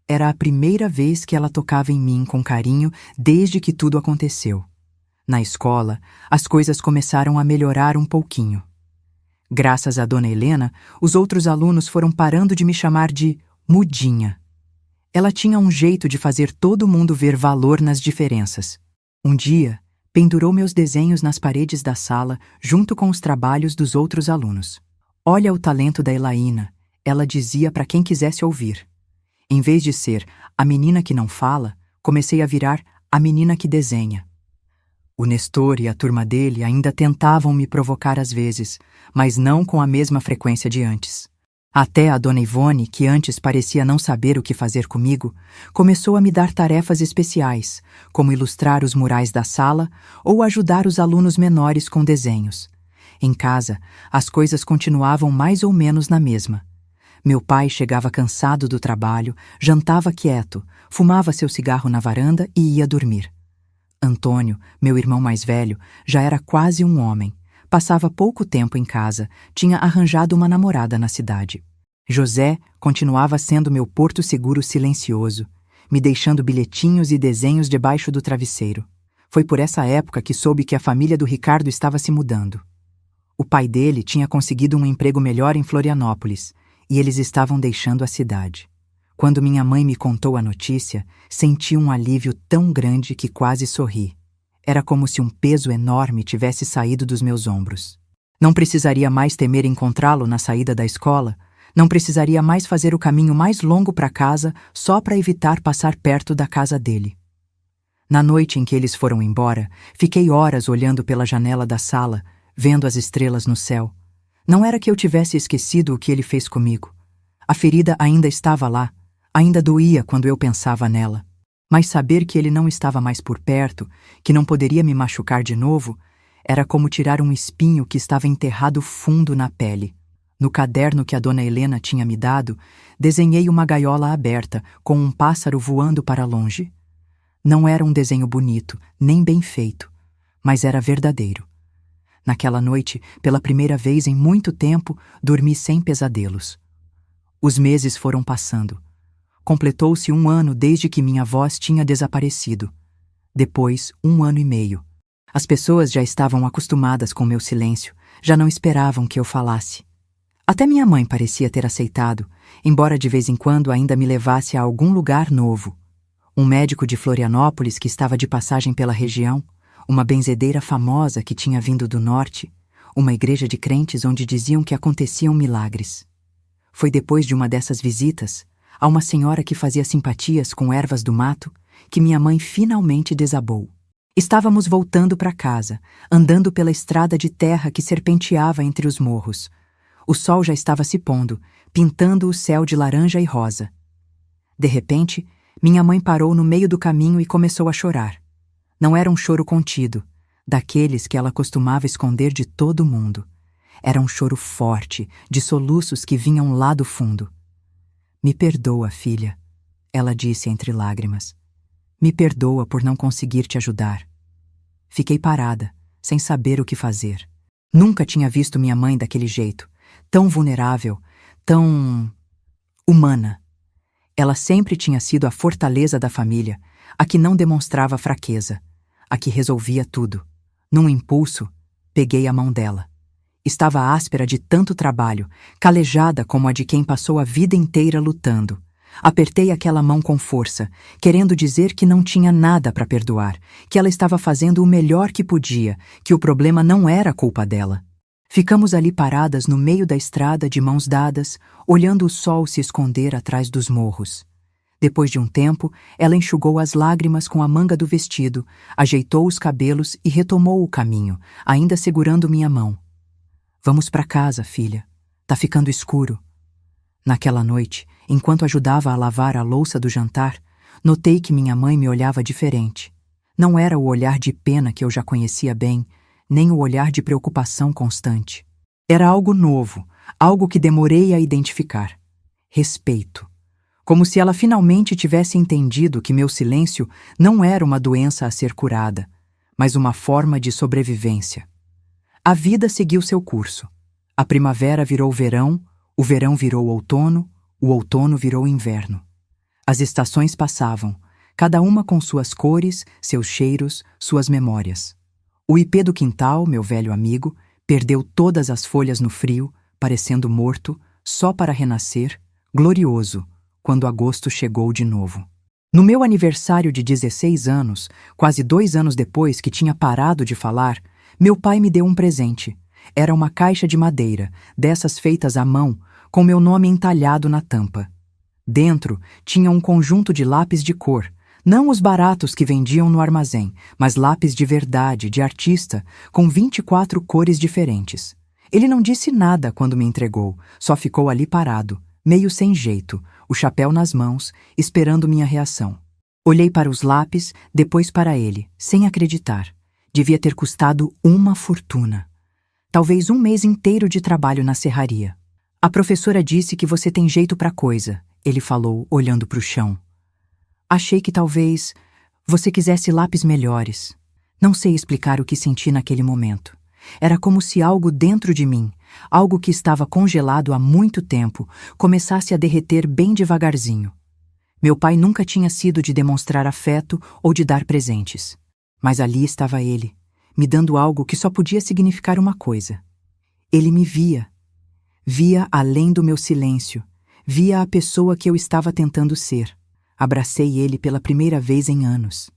Era a primeira vez que ela tocava em mim com carinho desde que tudo aconteceu. Na escola, as coisas começaram a melhorar um pouquinho. Graças a Dona Helena, os outros alunos foram parando de me chamar de Mudinha. Ela tinha um jeito de fazer todo mundo ver valor nas diferenças. Um dia, pendurou meus desenhos nas paredes da sala junto com os trabalhos dos outros alunos. Olha o talento da Elaína, ela dizia para quem quisesse ouvir. Em vez de ser a menina que não fala, comecei a virar a menina que desenha. O Nestor e a turma dele ainda tentavam me provocar às vezes, mas não com a mesma frequência de antes. Até a Dona Ivone, que antes parecia não saber o que fazer comigo, começou a me dar tarefas especiais, como ilustrar os murais da sala ou ajudar os alunos menores com desenhos. Em casa, as coisas continuavam mais ou menos na mesma. Meu pai chegava cansado do trabalho, jantava quieto, fumava seu cigarro na varanda e ia dormir. Antônio, meu irmão mais velho, já era quase um homem. Passava pouco tempo em casa, tinha arranjado uma namorada na cidade. José continuava sendo meu porto seguro silencioso, me deixando bilhetinhos e desenhos debaixo do travesseiro. Foi por essa época que soube que a família do Ricardo estava se mudando. O pai dele tinha conseguido um emprego melhor em Florianópolis e eles estavam deixando a cidade. Quando minha mãe me contou a notícia, senti um alívio tão grande que quase sorri. Era como se um peso enorme tivesse saído dos meus ombros. Não precisaria mais temer encontrá-lo na saída da escola, não precisaria mais fazer o caminho mais longo para casa só para evitar passar perto da casa dele. Na noite em que eles foram embora, fiquei horas olhando pela janela da sala, vendo as estrelas no céu. Não era que eu tivesse esquecido o que ele fez comigo. A ferida ainda estava lá, ainda doía quando eu pensava nela. Mas saber que ele não estava mais por perto, que não poderia me machucar de novo, era como tirar um espinho que estava enterrado fundo na pele. No caderno que a dona Helena tinha me dado, desenhei uma gaiola aberta, com um pássaro voando para longe. Não era um desenho bonito, nem bem feito, mas era verdadeiro. Naquela noite, pela primeira vez em muito tempo, dormi sem pesadelos. Os meses foram passando. Completou-se 1 ano desde que minha voz tinha desaparecido. Depois, 1 ano e meio. As pessoas já estavam acostumadas com meu silêncio, já não esperavam que eu falasse. Até minha mãe parecia ter aceitado, embora de vez em quando ainda me levasse a algum lugar novo. Um médico de Florianópolis que estava de passagem pela região, uma benzedeira famosa que tinha vindo do norte, uma igreja de crentes onde diziam que aconteciam milagres. Foi depois de uma dessas visitas, a uma senhora que fazia simpatias com ervas do mato, que minha mãe finalmente desabou. Estávamos voltando para casa, andando pela estrada de terra que serpenteava entre os morros. O sol já estava se pondo, pintando o céu de laranja e rosa. De repente, minha mãe parou no meio do caminho e começou a chorar. Não era um choro contido, daqueles que ela costumava esconder de todo mundo. Era um choro forte, de soluços que vinham lá do fundo. "Me perdoa, filha", ela disse entre lágrimas. "Me perdoa por não conseguir te ajudar." Fiquei parada, sem saber o que fazer. Nunca tinha visto minha mãe daquele jeito, tão vulnerável, tão humana. Ela sempre tinha sido a fortaleza da família, a que não demonstrava fraqueza, a que resolvia tudo. Num impulso, peguei a mão dela. Estava áspera de tanto trabalho, calejada como a de quem passou a vida inteira lutando. Apertei aquela mão com força, querendo dizer que não tinha nada para perdoar, que ela estava fazendo o melhor que podia, que o problema não era culpa dela. Ficamos ali paradas no meio da estrada, de mãos dadas, olhando o sol se esconder atrás dos morros. Depois de um tempo, ela enxugou as lágrimas com a manga do vestido, ajeitou os cabelos e retomou o caminho, ainda segurando minha mão. "Vamos para casa, filha. Tá ficando escuro." Naquela noite, enquanto ajudava a lavar a louça do jantar, notei que minha mãe me olhava diferente. Não era o olhar de pena que eu já conhecia bem, nem o olhar de preocupação constante. Era algo novo, algo que demorei a identificar. Respeito. Como se ela finalmente tivesse entendido que meu silêncio não era uma doença a ser curada, mas uma forma de sobrevivência. A vida seguiu seu curso. A primavera virou verão, o verão virou outono, o outono virou inverno. As estações passavam, cada uma com suas cores, seus cheiros, suas memórias. O ipê do quintal, meu velho amigo, perdeu todas as folhas no frio, parecendo morto, só para renascer, glorioso, quando agosto chegou de novo. No meu aniversário de 16 anos, quase 2 anos depois que tinha parado de falar, meu pai me deu um presente. Era uma caixa de madeira, dessas feitas à mão, com meu nome entalhado na tampa. Dentro tinha um conjunto de lápis de cor, não os baratos que vendiam no armazém, mas lápis de verdade, de artista, com 24 cores diferentes. Ele não disse nada quando me entregou, só ficou ali parado, meio sem jeito, o chapéu nas mãos, esperando minha reação. Olhei para os lápis, depois para ele, sem acreditar. Devia ter custado uma fortuna. Talvez 1 mês inteiro de trabalho na serraria. "A professora disse que você tem jeito para coisa", ele falou, olhando para o chão. "Achei que talvez você quisesse lápis melhores." Não sei explicar o que senti naquele momento. Era como se algo dentro de mim, algo que estava congelado há muito tempo, começasse a derreter bem devagarzinho. Meu pai nunca tinha sido de demonstrar afeto ou de dar presentes. Mas ali estava ele, me dando algo que só podia significar uma coisa. Ele me via. Via além do meu silêncio. Via a pessoa que eu estava tentando ser. Abracei ele pela primeira vez em anos.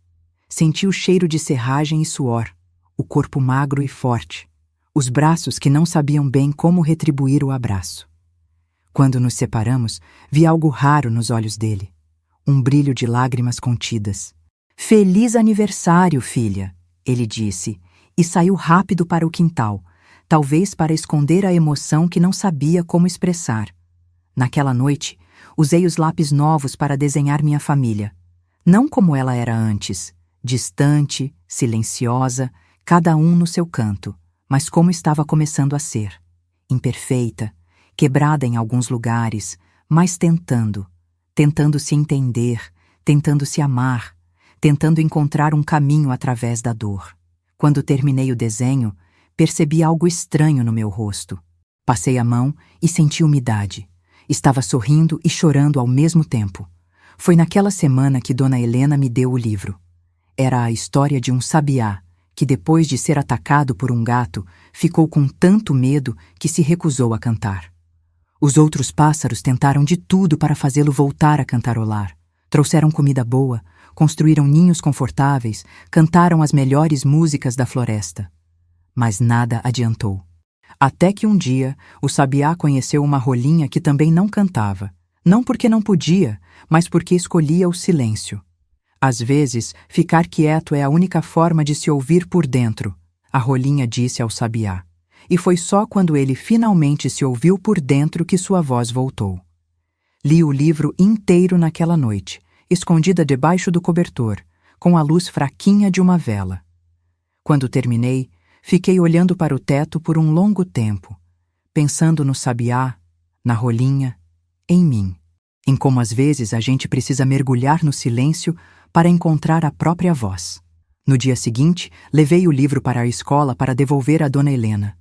Senti o cheiro de serragem e suor, o corpo magro e forte, os braços que não sabiam bem como retribuir o abraço. Quando nos separamos, vi algo raro nos olhos dele, um brilho de lágrimas contidas. "Feliz aniversário, filha", ele disse, e saiu rápido para o quintal, talvez para esconder a emoção que não sabia como expressar. Naquela noite, usei os lápis novos para desenhar minha família, não como ela era antes, distante, silenciosa, cada um no seu canto, mas como estava começando a ser. Imperfeita, quebrada em alguns lugares, mas tentando se entender, tentando se amar, tentando encontrar um caminho através da dor. Quando terminei o desenho, percebi algo estranho no meu rosto. Passei a mão e senti umidade. Estava sorrindo e chorando ao mesmo tempo. Foi naquela semana que Dona Helena me deu o livro. Era a história de um sabiá que, depois de ser atacado por um gato, ficou com tanto medo que se recusou a cantar. Os outros pássaros tentaram de tudo para fazê-lo voltar a cantarolar. Trouxeram comida boa, construíram ninhos confortáveis, cantaram as melhores músicas da floresta. Mas nada adiantou. Até que um dia, o sabiá conheceu uma rolinha que também não cantava. Não porque não podia, mas porque escolhia o silêncio. Às vezes, ficar quieto é a única forma de se ouvir por dentro, a rolinha disse ao sabiá. E foi só quando ele finalmente se ouviu por dentro que sua voz voltou. Li o livro inteiro naquela noite, escondida debaixo do cobertor, com a luz fraquinha de uma vela. Quando terminei, fiquei olhando para o teto por um longo tempo, pensando no sabiá, na rolinha, em mim, em como às vezes a gente precisa mergulhar no silêncio para encontrar a própria voz. No dia seguinte, levei o livro para a escola para devolver a Dona Helena.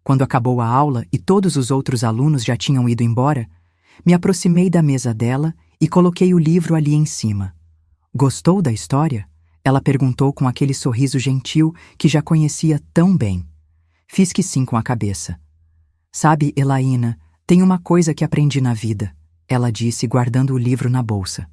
Quando acabou a aula e todos os outros alunos já tinham ido embora, me aproximei da mesa dela e coloquei o livro ali em cima. "Gostou da história?" Ela perguntou com aquele sorriso gentil que já conhecia tão bem. Fiz que sim com a cabeça. "Sabe, Elaína, tem uma coisa que aprendi na vida", ela disse, guardando o livro na bolsa.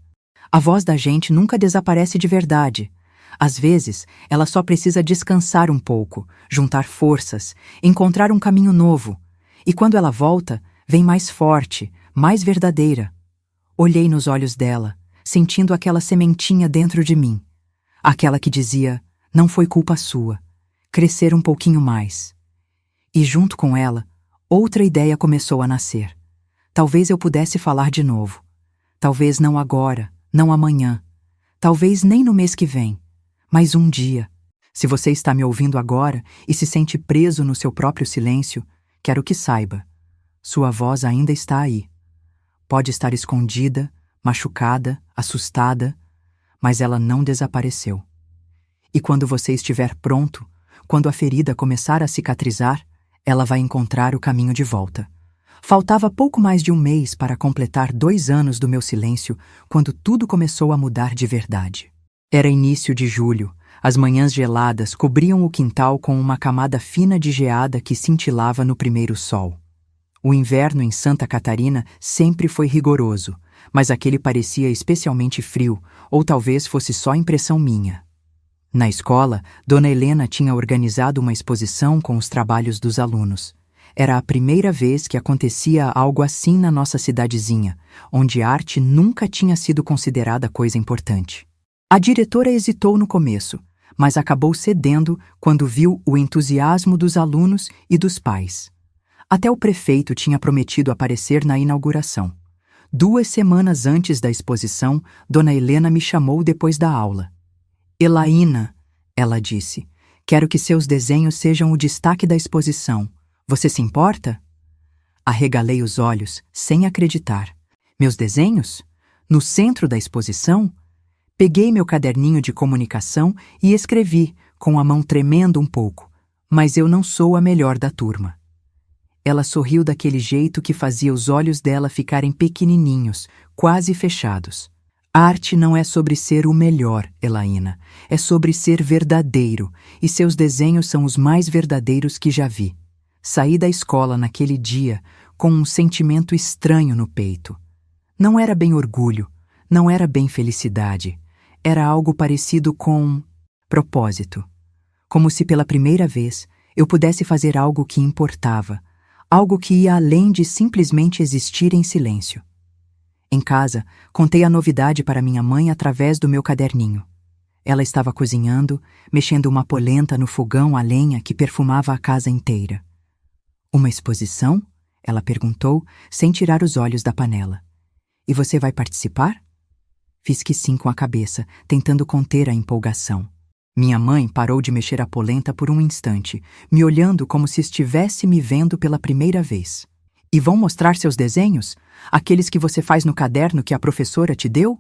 "A voz da gente nunca desaparece de verdade. Às vezes, ela só precisa descansar um pouco, juntar forças, encontrar um caminho novo. E quando ela volta, vem mais forte, mais verdadeira." Olhei nos olhos dela, sentindo aquela sementinha dentro de mim. Aquela que dizia, não foi culpa sua, crescer um pouquinho mais. E junto com ela, outra ideia começou a nascer. Talvez eu pudesse falar de novo. Talvez não agora, não amanhã. Talvez nem no mês que vem. Mas um dia. Se você está me ouvindo agora e se sente preso no seu próprio silêncio, quero que saiba. Sua voz ainda está aí. Pode estar escondida, machucada, assustada, mas ela não desapareceu. E quando você estiver pronto, quando a ferida começar a cicatrizar, ela vai encontrar o caminho de volta. Faltava pouco mais de um mês para completar 2 anos do meu silêncio, quando tudo começou a mudar de verdade. Era início de julho. As manhãs geladas cobriam o quintal com uma camada fina de geada que cintilava no primeiro sol. O inverno em Santa Catarina sempre foi rigoroso, mas aquele parecia especialmente frio, ou talvez fosse só impressão minha. Na escola, Dona Helena tinha organizado uma exposição com os trabalhos dos alunos. Era a primeira vez que acontecia algo assim na nossa cidadezinha, onde a arte nunca tinha sido considerada coisa importante. A diretora hesitou no começo, mas acabou cedendo quando viu o entusiasmo dos alunos e dos pais. Até o prefeito tinha prometido aparecer na inauguração. 2 semanas antes da exposição, Dona Helena me chamou depois da aula. "Elaína", ela disse, "quero que seus desenhos sejam o destaque da exposição. Você se importa?" Arregalei os olhos, sem acreditar. Meus desenhos? No centro da exposição? Peguei meu caderninho de comunicação e escrevi, com a mão tremendo um pouco, Mas eu não sou a melhor da turma. Ela sorriu daquele jeito que fazia os olhos dela ficarem pequenininhos, quase fechados. Arte não é sobre ser o melhor, Elaina. É sobre ser verdadeiro, e seus desenhos são os mais verdadeiros que já vi. Saí da escola naquele dia com um sentimento estranho no peito. Não era bem orgulho, não era bem felicidade. Era algo parecido com propósito. Como se pela primeira vez eu pudesse fazer algo que importava, algo que ia além de simplesmente existir em silêncio. Em casa, contei a novidade para minha mãe através do meu caderninho. Ela estava cozinhando, mexendo uma polenta no fogão a lenha que perfumava a casa inteira. Uma exposição? Ela perguntou, sem tirar os olhos da panela. E você vai participar? Fiz que sim com a cabeça, tentando conter a empolgação. Minha mãe parou de mexer a polenta por um instante, me olhando como se estivesse me vendo pela primeira vez. E vão mostrar seus desenhos? Aqueles que você faz no caderno que a professora te deu?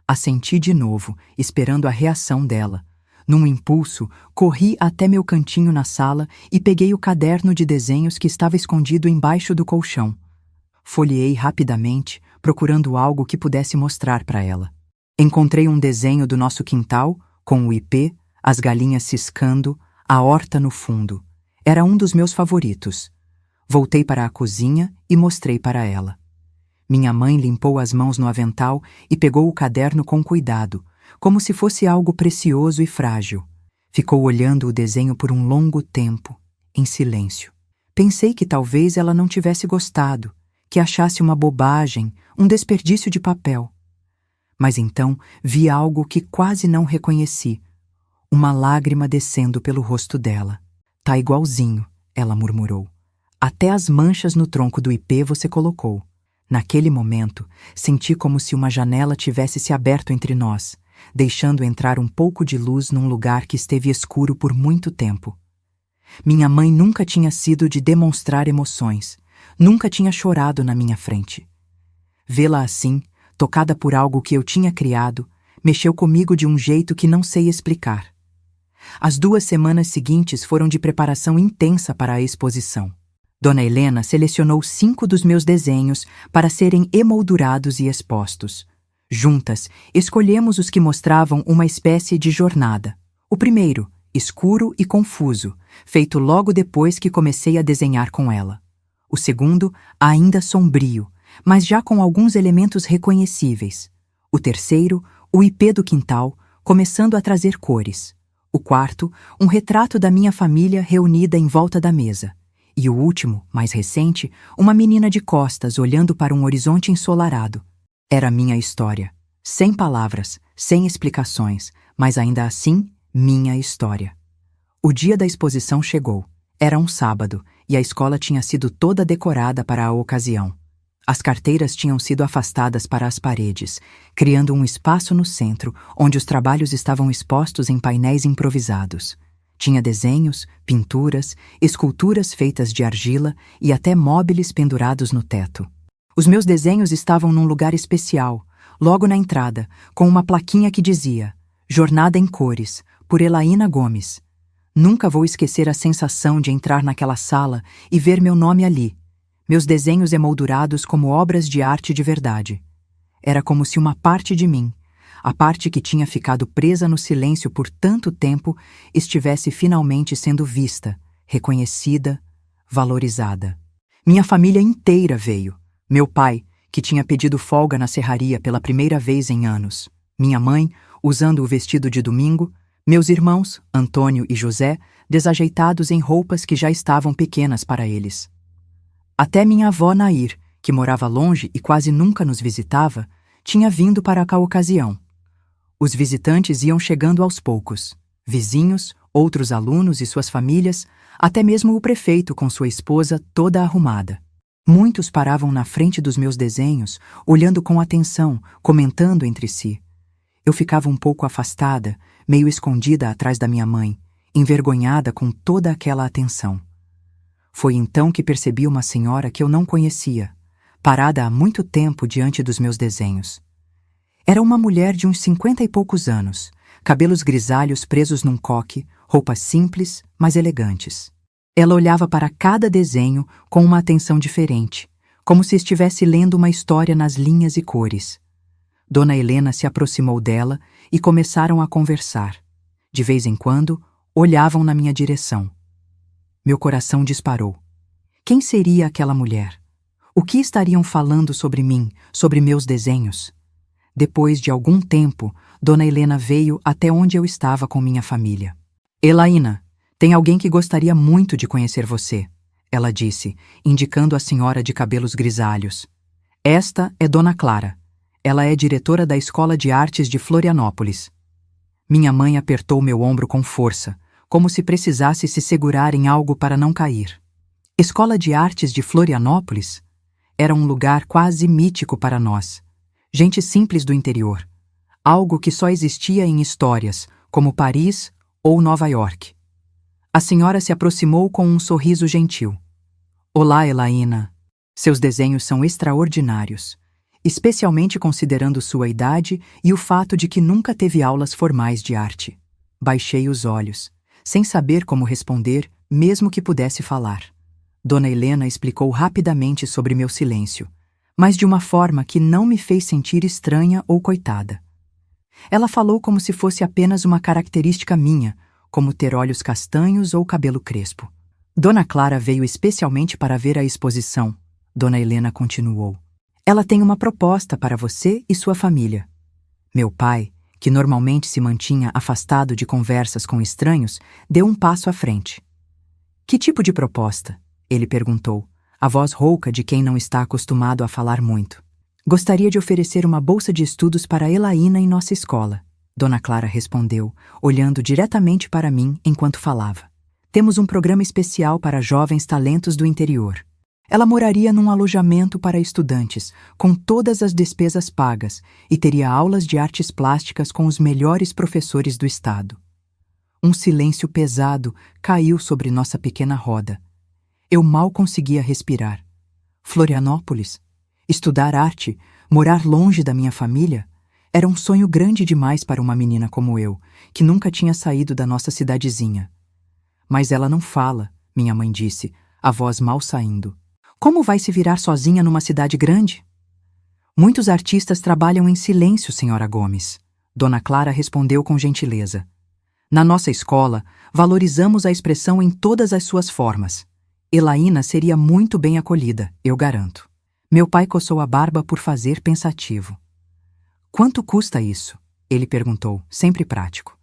Assenti de novo, esperando a reação dela. Num impulso, corri até meu cantinho na sala e peguei o caderno de desenhos que estava escondido embaixo do colchão. Folheei rapidamente, procurando algo que pudesse mostrar para ela. Encontrei um desenho do nosso quintal, com o ipê, as galinhas ciscando, a horta no fundo. Era um dos meus favoritos. Voltei para a cozinha e mostrei para ela. Minha mãe limpou as mãos no avental e pegou o caderno com cuidado, como se fosse algo precioso e frágil. Ficou olhando o desenho por um longo tempo, em silêncio. Pensei que talvez ela não tivesse gostado, que achasse uma bobagem, um desperdício de papel. Mas então vi algo que quase não reconheci. Uma lágrima descendo pelo rosto dela. Tá igualzinho, ela murmurou. Até as manchas no tronco do ipê você colocou. Naquele momento, senti como se uma janela tivesse se aberto entre nós, deixando entrar um pouco de luz num lugar que esteve escuro por muito tempo. Minha mãe nunca tinha sido de demonstrar emoções, nunca tinha chorado na minha frente. Vê-la assim, tocada por algo que eu tinha criado, mexeu comigo de um jeito que não sei explicar. As 2 semanas seguintes foram de preparação intensa para a exposição. Dona Helena selecionou 5 dos meus desenhos para serem emoldurados e expostos. Juntas, escolhemos os que mostravam uma espécie de jornada. O primeiro, escuro e confuso, feito logo depois que comecei a desenhar com ela. O segundo, ainda sombrio, mas já com alguns elementos reconhecíveis. O terceiro, o ipê do quintal, começando a trazer cores. O quarto, um retrato da minha família reunida em volta da mesa. E o último, mais recente, uma menina de costas olhando para um horizonte ensolarado. Era minha história. Sem palavras, sem explicações, mas ainda assim, minha história. O dia da exposição chegou. Era um sábado, e a escola tinha sido toda decorada para a ocasião. As carteiras tinham sido afastadas para as paredes, criando um espaço no centro, onde os trabalhos estavam expostos em painéis improvisados. Tinha desenhos, pinturas, esculturas feitas de argila e até móveis pendurados no teto. Os meus desenhos estavam num lugar especial, logo na entrada, com uma plaquinha que dizia Jornada em Cores, por Elaina Gomes. Nunca vou esquecer a sensação de entrar naquela sala e ver meu nome ali, meus desenhos emoldurados como obras de arte de verdade. Era como se uma parte de mim, a parte que tinha ficado presa no silêncio por tanto tempo, estivesse finalmente sendo vista, reconhecida, valorizada. Minha família inteira veio. Meu pai, que tinha pedido folga na serraria pela primeira vez em anos. Minha mãe, usando o vestido de domingo. Meus irmãos, Antônio e José, desajeitados em roupas que já estavam pequenas para eles. Até minha avó Nair, que morava longe e quase nunca nos visitava, tinha vindo para a ocasião. Os visitantes iam chegando aos poucos. Vizinhos, outros alunos e suas famílias, até mesmo o prefeito com sua esposa toda arrumada. Muitos paravam na frente dos meus desenhos, olhando com atenção, comentando entre si. Eu ficava um pouco afastada, meio escondida atrás da minha mãe, envergonhada com toda aquela atenção. Foi então que percebi uma senhora que eu não conhecia, parada há muito tempo diante dos meus desenhos. Era uma mulher de uns 50 e poucos anos, cabelos grisalhos presos num coque, roupas simples, mas elegantes. Ela olhava para cada desenho com uma atenção diferente, como se estivesse lendo uma história nas linhas e cores. Dona Helena se aproximou dela e começaram a conversar. De vez em quando, olhavam na minha direção. Meu coração disparou. Quem seria aquela mulher? O que estariam falando sobre mim, sobre meus desenhos? Depois de algum tempo, Dona Helena veio até onde eu estava com minha família. Elaína, tem alguém que gostaria muito de conhecer você, ela disse, indicando a senhora de cabelos grisalhos. Esta é Dona Clara. Ela é diretora da Escola de Artes de Florianópolis. Minha mãe apertou meu ombro com força, como se precisasse se segurar em algo para não cair. Escola de Artes de Florianópolis? Era um lugar quase mítico para nós. Gente simples do interior. Algo que só existia em histórias, como Paris ou Nova York. A senhora se aproximou com um sorriso gentil. Olá, Elaína. Seus desenhos são extraordinários, especialmente considerando sua idade e o fato de que nunca teve aulas formais de arte. Baixei os olhos, sem saber como responder, mesmo que pudesse falar. Dona Helena explicou rapidamente sobre meu silêncio, mas de uma forma que não me fez sentir estranha ou coitada. Ela falou como se fosse apenas uma característica minha, como ter olhos castanhos ou cabelo crespo. Dona Clara veio especialmente para ver a exposição, Dona Helena continuou. Ela tem uma proposta para você e sua família. Meu pai, que normalmente se mantinha afastado de conversas com estranhos, deu um passo à frente. Que tipo de proposta? Ele perguntou, a voz rouca de quem não está acostumado a falar muito. Gostaria de oferecer uma bolsa de estudos para Elaína em nossa escola, Dona Clara respondeu, olhando diretamente para mim enquanto falava. Temos um programa especial para jovens talentos do interior. Ela moraria num alojamento para estudantes, com todas as despesas pagas, e teria aulas de artes plásticas com os melhores professores do estado. Um silêncio pesado caiu sobre nossa pequena roda. Eu mal conseguia respirar. Florianópolis? Estudar arte? Morar longe da minha família? Era um sonho grande demais para uma menina como eu, que nunca tinha saído da nossa cidadezinha. Mas ela não fala, minha mãe disse, a voz mal saindo. Como vai se virar sozinha numa cidade grande? Muitos artistas trabalham em silêncio, senhora Gomes. Dona Clara respondeu com gentileza. Na nossa escola, valorizamos a expressão em todas as suas formas. Elaína seria muito bem acolhida, eu garanto. Meu pai coçou a barba por fazer pensativo. Quanto custa isso? Ele perguntou, sempre prático.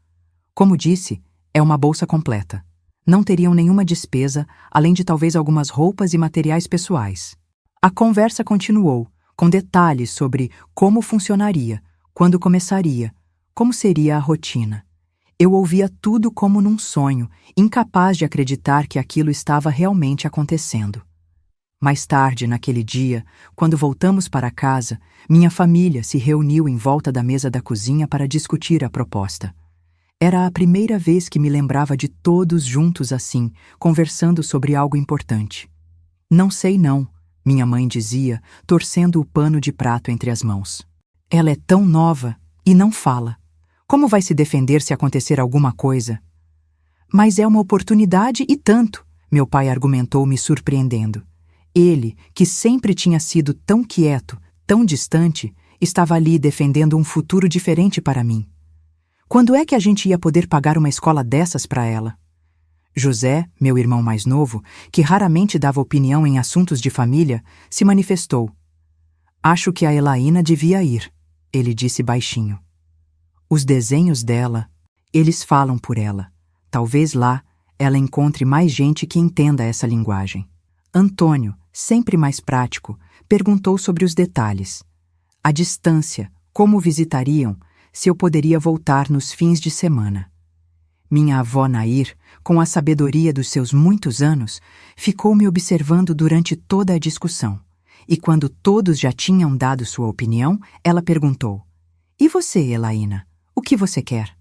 Como disse, é uma bolsa completa. Não teriam nenhuma despesa, além de talvez algumas roupas e materiais pessoais. A conversa continuou, com detalhes sobre como funcionaria, quando começaria, como seria a rotina. Eu ouvia tudo como num sonho, incapaz de acreditar que aquilo estava realmente acontecendo. Mais tarde, naquele dia, quando voltamos para casa, minha família se reuniu em volta da mesa da cozinha para discutir a proposta. Era a primeira vez que me lembrava de todos juntos assim, conversando sobre algo importante. Não sei não, minha mãe dizia, torcendo o pano de prato entre as mãos. Ela é tão nova e não fala. Como vai se defender se acontecer alguma coisa? Mas é uma oportunidade e tanto, meu pai argumentou me surpreendendo. Ele, que sempre tinha sido tão quieto, tão distante, estava ali defendendo um futuro diferente para mim. Quando é que a gente ia poder pagar uma escola dessas para ela? José, meu irmão mais novo, que raramente dava opinião em assuntos de família, se manifestou. Acho que a Elaína devia ir, ele disse baixinho. Os desenhos dela, eles falam por ela. Talvez lá ela encontre mais gente que entenda essa linguagem. Antônio, sempre mais prático, perguntou sobre os detalhes. A distância, como visitariam, se eu poderia voltar nos fins de semana. Minha avó Nair, com a sabedoria dos seus muitos anos, ficou me observando durante toda a discussão. E quando todos já tinham dado sua opinião, ela perguntou: E você, Elaína? O que você quer?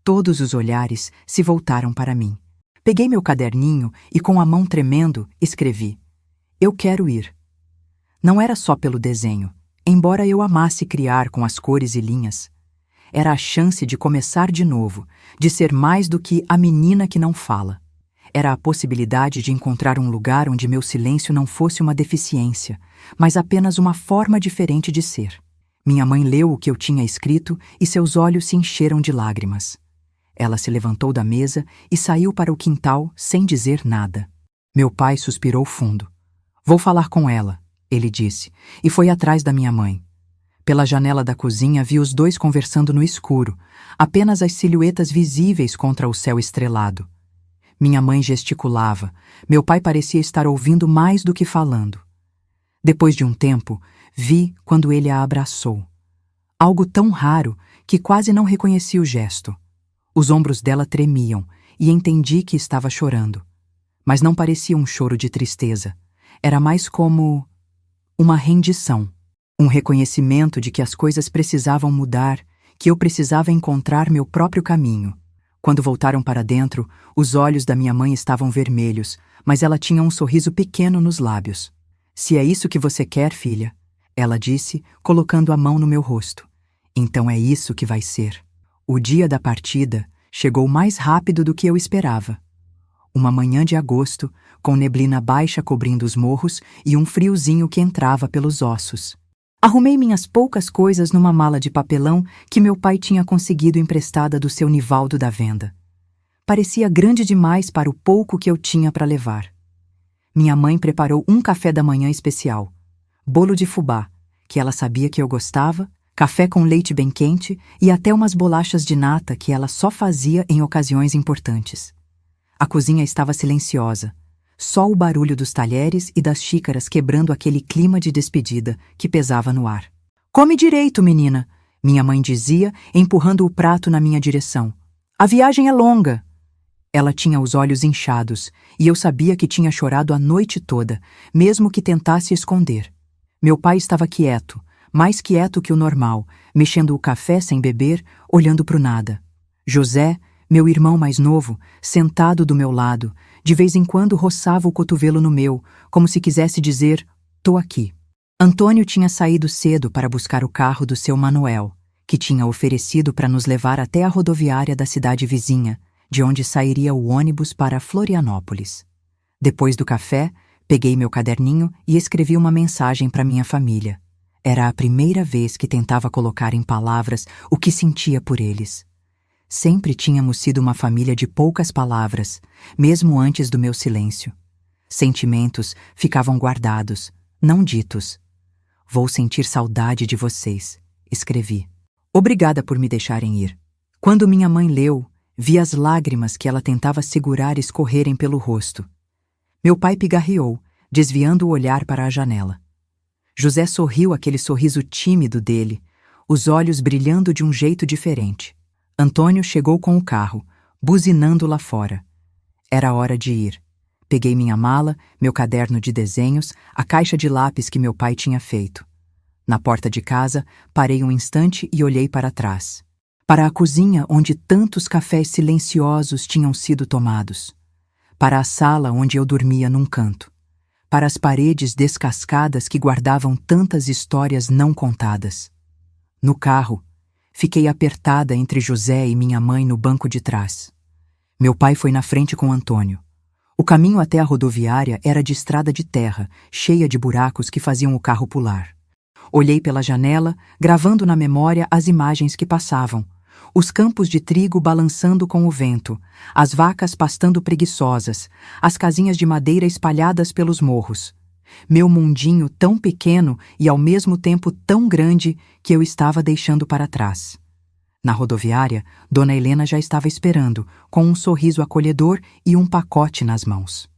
Todos os olhares se voltaram para mim. Peguei meu caderninho e, com a mão tremendo, escrevi: Eu quero ir. Não era só pelo desenho, embora eu amasse criar com as cores e linhas. Era a chance de começar de novo, de ser mais do que a menina que não fala. Era a possibilidade de encontrar um lugar onde meu silêncio não fosse uma deficiência, mas apenas uma forma diferente de ser. Minha mãe leu o que eu tinha escrito e seus olhos se encheram de lágrimas. Ela se levantou da mesa e saiu para o quintal sem dizer nada. Meu pai suspirou fundo. "Vou falar com ela", ele disse, e foi atrás da minha mãe. Pela janela da cozinha vi os dois conversando no escuro, apenas as silhuetas visíveis contra o céu estrelado. Minha mãe gesticulava, meu pai parecia estar ouvindo mais do que falando. Depois de um tempo, vi quando ele a abraçou. Algo tão raro que quase não reconheci o gesto. Os ombros dela tremiam e entendi que estava chorando. Mas não parecia um choro de tristeza. Era mais como uma rendição. Um reconhecimento de que as coisas precisavam mudar, que eu precisava encontrar meu próprio caminho. Quando voltaram para dentro, os olhos da minha mãe estavam vermelhos, mas ela tinha um sorriso pequeno nos lábios. "Se é isso que você quer, filha", ela disse, colocando a mão no meu rosto. "Então é isso que vai ser." O dia da partida chegou mais rápido do que eu esperava. Uma manhã de agosto, com neblina baixa cobrindo os morros e um friozinho que entrava pelos ossos. Arrumei minhas poucas coisas numa mala de papelão que meu pai tinha conseguido emprestada do seu Nivaldo da venda. Parecia grande demais para o pouco que eu tinha para levar. Minha mãe preparou um café da manhã especial, bolo de fubá, que ela sabia que eu gostava, café com leite bem quente e até umas bolachas de nata que ela só fazia em ocasiões importantes. A cozinha estava silenciosa, só o barulho dos talheres e das xícaras quebrando aquele clima de despedida que pesava no ar. "Come direito, menina", minha mãe dizia, empurrando o prato na minha direção. "A viagem é longa." Ela tinha os olhos inchados, e eu sabia que tinha chorado a noite toda, mesmo que tentasse esconder. Meu pai estava quieto, mais quieto que o normal, mexendo o café sem beber, olhando para o nada. José, meu irmão mais novo, sentado do meu lado, de vez em quando roçava o cotovelo no meu, como se quisesse dizer, "Tô aqui." Antônio tinha saído cedo para buscar o carro do seu Manuel, que tinha oferecido para nos levar até a rodoviária da cidade vizinha, de onde sairia o ônibus para Florianópolis. Depois do café, peguei meu caderninho e escrevi uma mensagem para minha família. Era a primeira vez que tentava colocar em palavras o que sentia por eles. Sempre tínhamos sido uma família de poucas palavras, mesmo antes do meu silêncio. Sentimentos ficavam guardados, não ditos. "Vou sentir saudade de vocês", escrevi. "Obrigada por me deixarem ir." Quando minha mãe leu, vi as lágrimas que ela tentava segurar escorrerem pelo rosto. Meu pai pigarreou, desviando o olhar para a janela. José sorriu aquele sorriso tímido dele, os olhos brilhando de um jeito diferente. Antônio chegou com o carro, buzinando lá fora. Era hora de ir. Peguei minha mala, meu caderno de desenhos, a caixa de lápis que meu pai tinha feito. Na porta de casa, parei um instante e olhei para trás. Para a cozinha onde tantos cafés silenciosos tinham sido tomados. Para a sala onde eu dormia num canto. Para as paredes descascadas que guardavam tantas histórias não contadas. No carro, fiquei apertada entre José e minha mãe no banco de trás. Meu pai foi na frente com Antônio. O caminho até a rodoviária era de estrada de terra, cheia de buracos que faziam o carro pular. Olhei pela janela, gravando na memória as imagens que passavam. Os campos de trigo balançando com o vento, as vacas pastando preguiçosas, as casinhas de madeira espalhadas pelos morros. Meu mundinho tão pequeno e ao mesmo tempo tão grande que eu estava deixando para trás. Na rodoviária, Dona Helena já estava esperando, com um sorriso acolhedor e um pacote nas mãos.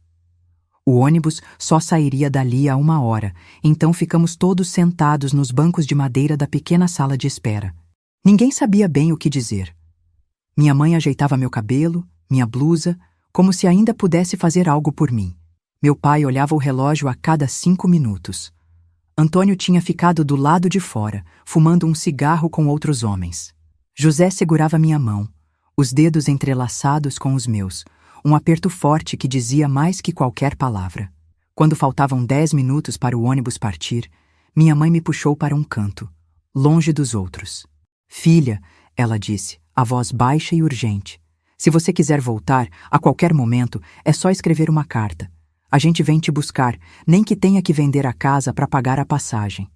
O ônibus só sairia dali a 1 hora, então ficamos todos sentados nos bancos de madeira da pequena sala de espera. Ninguém sabia bem o que dizer. Minha mãe ajeitava meu cabelo, minha blusa, como se ainda pudesse fazer algo por mim. Meu pai olhava o relógio a cada 5 minutos. Antônio tinha ficado do lado de fora, fumando um cigarro com outros homens. José segurava minha mão, os dedos entrelaçados com os meus, um aperto forte que dizia mais que qualquer palavra. Quando faltavam 10 minutos para o ônibus partir, minha mãe me puxou para um canto, longe dos outros. "Filha", ela disse, a voz baixa e urgente. Se você quiser voltar, a qualquer momento, é só escrever uma carta. A gente vem te buscar, nem que tenha que vender a casa para pagar a passagem.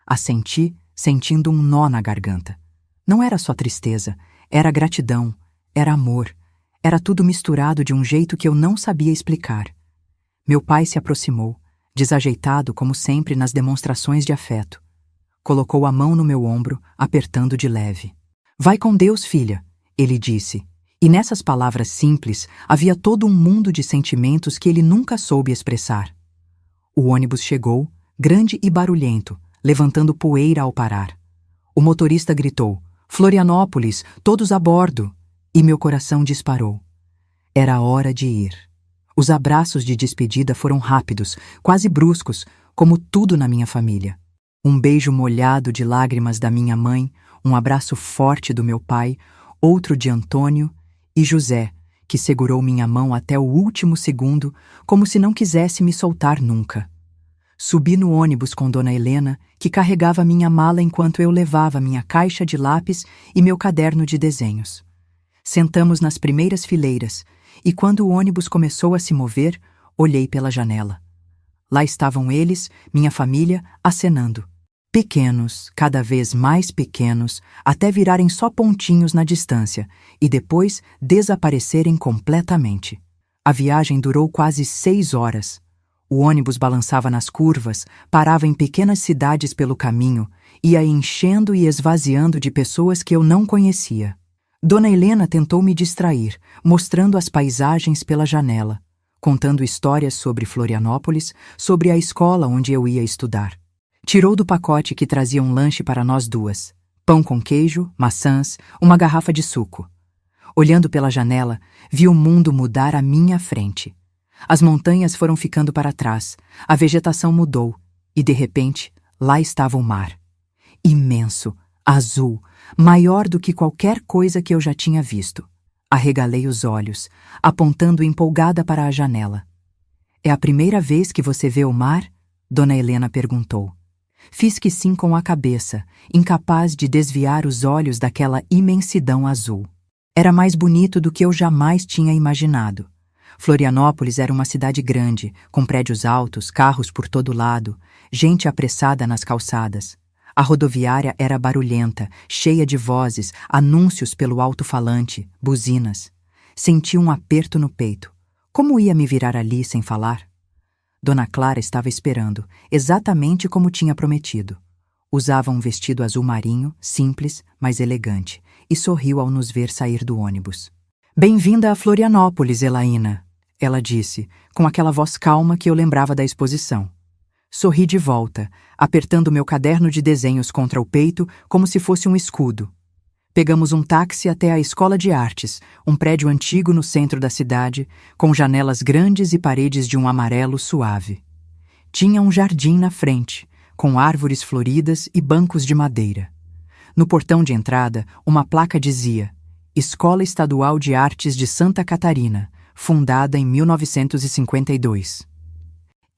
Assenti, sentindo um nó na garganta. Não era só tristeza, era gratidão, era amor, era tudo misturado de um jeito que eu não sabia explicar. Meu pai se aproximou, desajeitado como sempre nas demonstrações de afeto. Colocou a mão no meu ombro, apertando de leve. Vai com Deus, filha, ele disse. E nessas palavras simples havia todo um mundo de sentimentos que ele nunca soube expressar. O ônibus chegou, grande e barulhento, levantando poeira ao parar. O motorista gritou, Florianópolis, todos a bordo! E meu coração disparou. Era hora de ir. Os abraços de despedida foram rápidos, quase bruscos, como tudo na minha família. Um beijo molhado de lágrimas da minha mãe, um abraço forte do meu pai, outro de Antônio e José, que segurou minha mão até o último segundo, como se não quisesse me soltar nunca. Subi no ônibus com Dona Helena, que carregava minha mala enquanto eu levava minha caixa de lápis e meu caderno de desenhos. Sentamos nas primeiras fileiras, e quando o ônibus começou a se mover, olhei pela janela. Lá estavam eles, minha família, acenando. Pequenos, cada vez mais pequenos, até virarem só pontinhos na distância e depois desaparecerem completamente. A viagem durou quase 6 horas. O ônibus balançava nas curvas, parava em pequenas cidades pelo caminho, ia enchendo e esvaziando de pessoas que eu não conhecia. Dona Helena tentou me distrair, mostrando as paisagens pela janela, contando histórias sobre Florianópolis, sobre a escola onde eu ia estudar. Tirou do pacote que trazia um lanche para nós duas, pão com queijo, maçãs, uma garrafa de suco. Olhando pela janela, vi o mundo mudar à minha frente. As montanhas foram ficando para trás, a vegetação mudou, e de repente, lá estava o mar. Imenso, azul, maior do que qualquer coisa que eu já tinha visto. Arregalei os olhos, apontando empolgada para a janela. É a primeira vez que você vê o mar? Dona Helena perguntou. Fiz que sim com a cabeça, incapaz de desviar os olhos daquela imensidão azul. Era mais bonito do que eu jamais tinha imaginado. Florianópolis era uma cidade grande, com prédios altos, carros por todo lado, gente apressada nas calçadas. A rodoviária era barulhenta, cheia de vozes, anúncios pelo alto-falante, buzinas. Senti um aperto no peito. Como ia me virar ali sem falar? Dona Clara estava esperando, exatamente como tinha prometido. Usava um vestido azul marinho, simples, mas elegante, e sorriu ao nos ver sair do ônibus. Bem-vinda a Florianópolis, Elaína, ela disse, com aquela voz calma que eu lembrava da exposição. Sorri de volta, apertando meu caderno de desenhos contra o peito como se fosse um escudo. Pegamos um táxi até a Escola de Artes, um prédio antigo no centro da cidade, com janelas grandes e paredes de um amarelo suave. Tinha um jardim na frente, com árvores floridas e bancos de madeira. No portão de entrada, uma placa dizia Escola Estadual de Artes de Santa Catarina, fundada em 1952.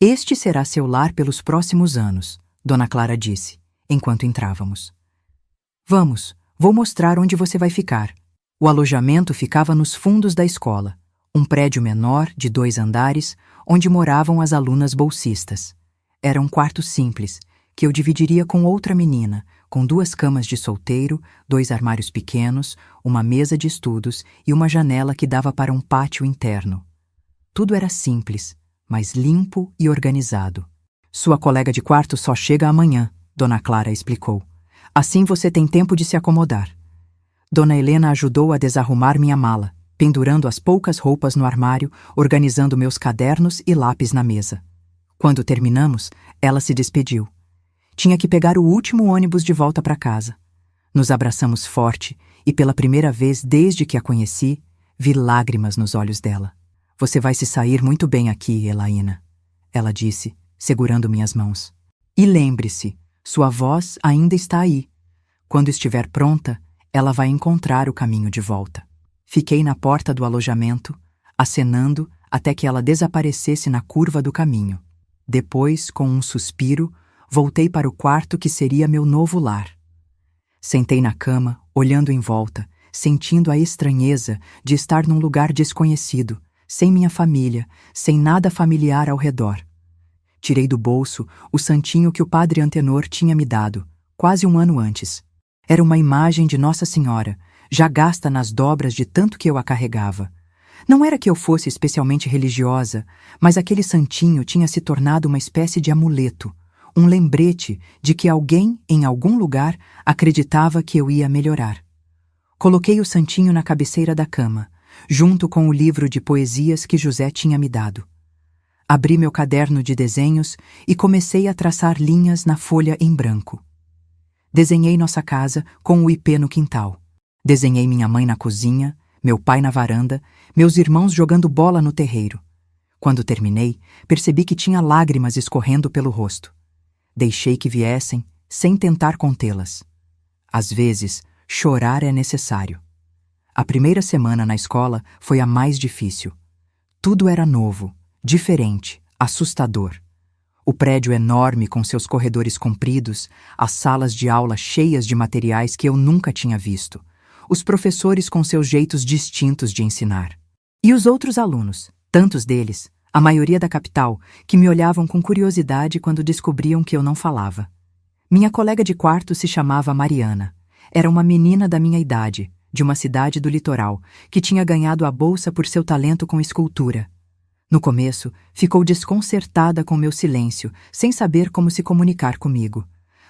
Este será seu lar pelos próximos anos, Dona Clara disse, enquanto entrávamos. Vamos. Vou mostrar onde você vai ficar. O alojamento ficava nos fundos da escola, um prédio menor, de 2 andares, onde moravam as alunas bolsistas. Era um quarto simples, que eu dividiria com outra menina, com 2 camas de solteiro, 2 armários pequenos, uma mesa de estudos e uma janela que dava para um pátio interno. Tudo era simples, mas limpo e organizado. Sua colega de quarto só chega amanhã, Dona Clara explicou. Assim você tem tempo de se acomodar. Dona Helena ajudou a desarrumar minha mala, pendurando as poucas roupas no armário, organizando meus cadernos e lápis na mesa. Quando terminamos, ela se despediu. Tinha que pegar o último ônibus de volta para casa. Nos abraçamos forte e, pela primeira vez desde que a conheci, vi lágrimas nos olhos dela. Você vai se sair muito bem aqui, Elaína, ela disse, segurando minhas mãos. E lembre-se, sua voz ainda está aí. Quando estiver pronta, ela vai encontrar o caminho de volta. Fiquei na porta do alojamento, acenando até que ela desaparecesse na curva do caminho. Depois, com um suspiro, voltei para o quarto que seria meu novo lar. Sentei na cama, olhando em volta, sentindo a estranheza de estar num lugar desconhecido, sem minha família, sem nada familiar ao redor. Tirei do bolso o santinho que o padre Antenor tinha me dado, quase um ano antes. Era uma imagem de Nossa Senhora, já gasta nas dobras de tanto que eu a carregava. Não era que eu fosse especialmente religiosa, mas aquele santinho tinha se tornado uma espécie de amuleto, um lembrete de que alguém, em algum lugar, acreditava que eu ia melhorar. Coloquei o santinho na cabeceira da cama, junto com o livro de poesias que José tinha me dado. Abri meu caderno de desenhos e comecei a traçar linhas na folha em branco. Desenhei nossa casa com o ipê no quintal. Desenhei minha mãe na cozinha, meu pai na varanda, meus irmãos jogando bola no terreiro. Quando terminei, percebi que tinha lágrimas escorrendo pelo rosto. Deixei que viessem, sem tentar contê-las. Às vezes, chorar é necessário. A primeira semana na escola foi a mais difícil. Tudo era novo, diferente, assustador. O prédio enorme com seus corredores compridos, as salas de aula cheias de materiais que eu nunca tinha visto, os professores com seus jeitos distintos de ensinar. E os outros alunos, tantos deles, a maioria da capital, que me olhavam com curiosidade quando descobriam que eu não falava. Minha colega de quarto se chamava Mariana. Era uma menina da minha idade, de uma cidade do litoral, que tinha ganhado a bolsa por seu talento com escultura. No começo, ficou desconcertada com meu silêncio, sem saber como se comunicar comigo.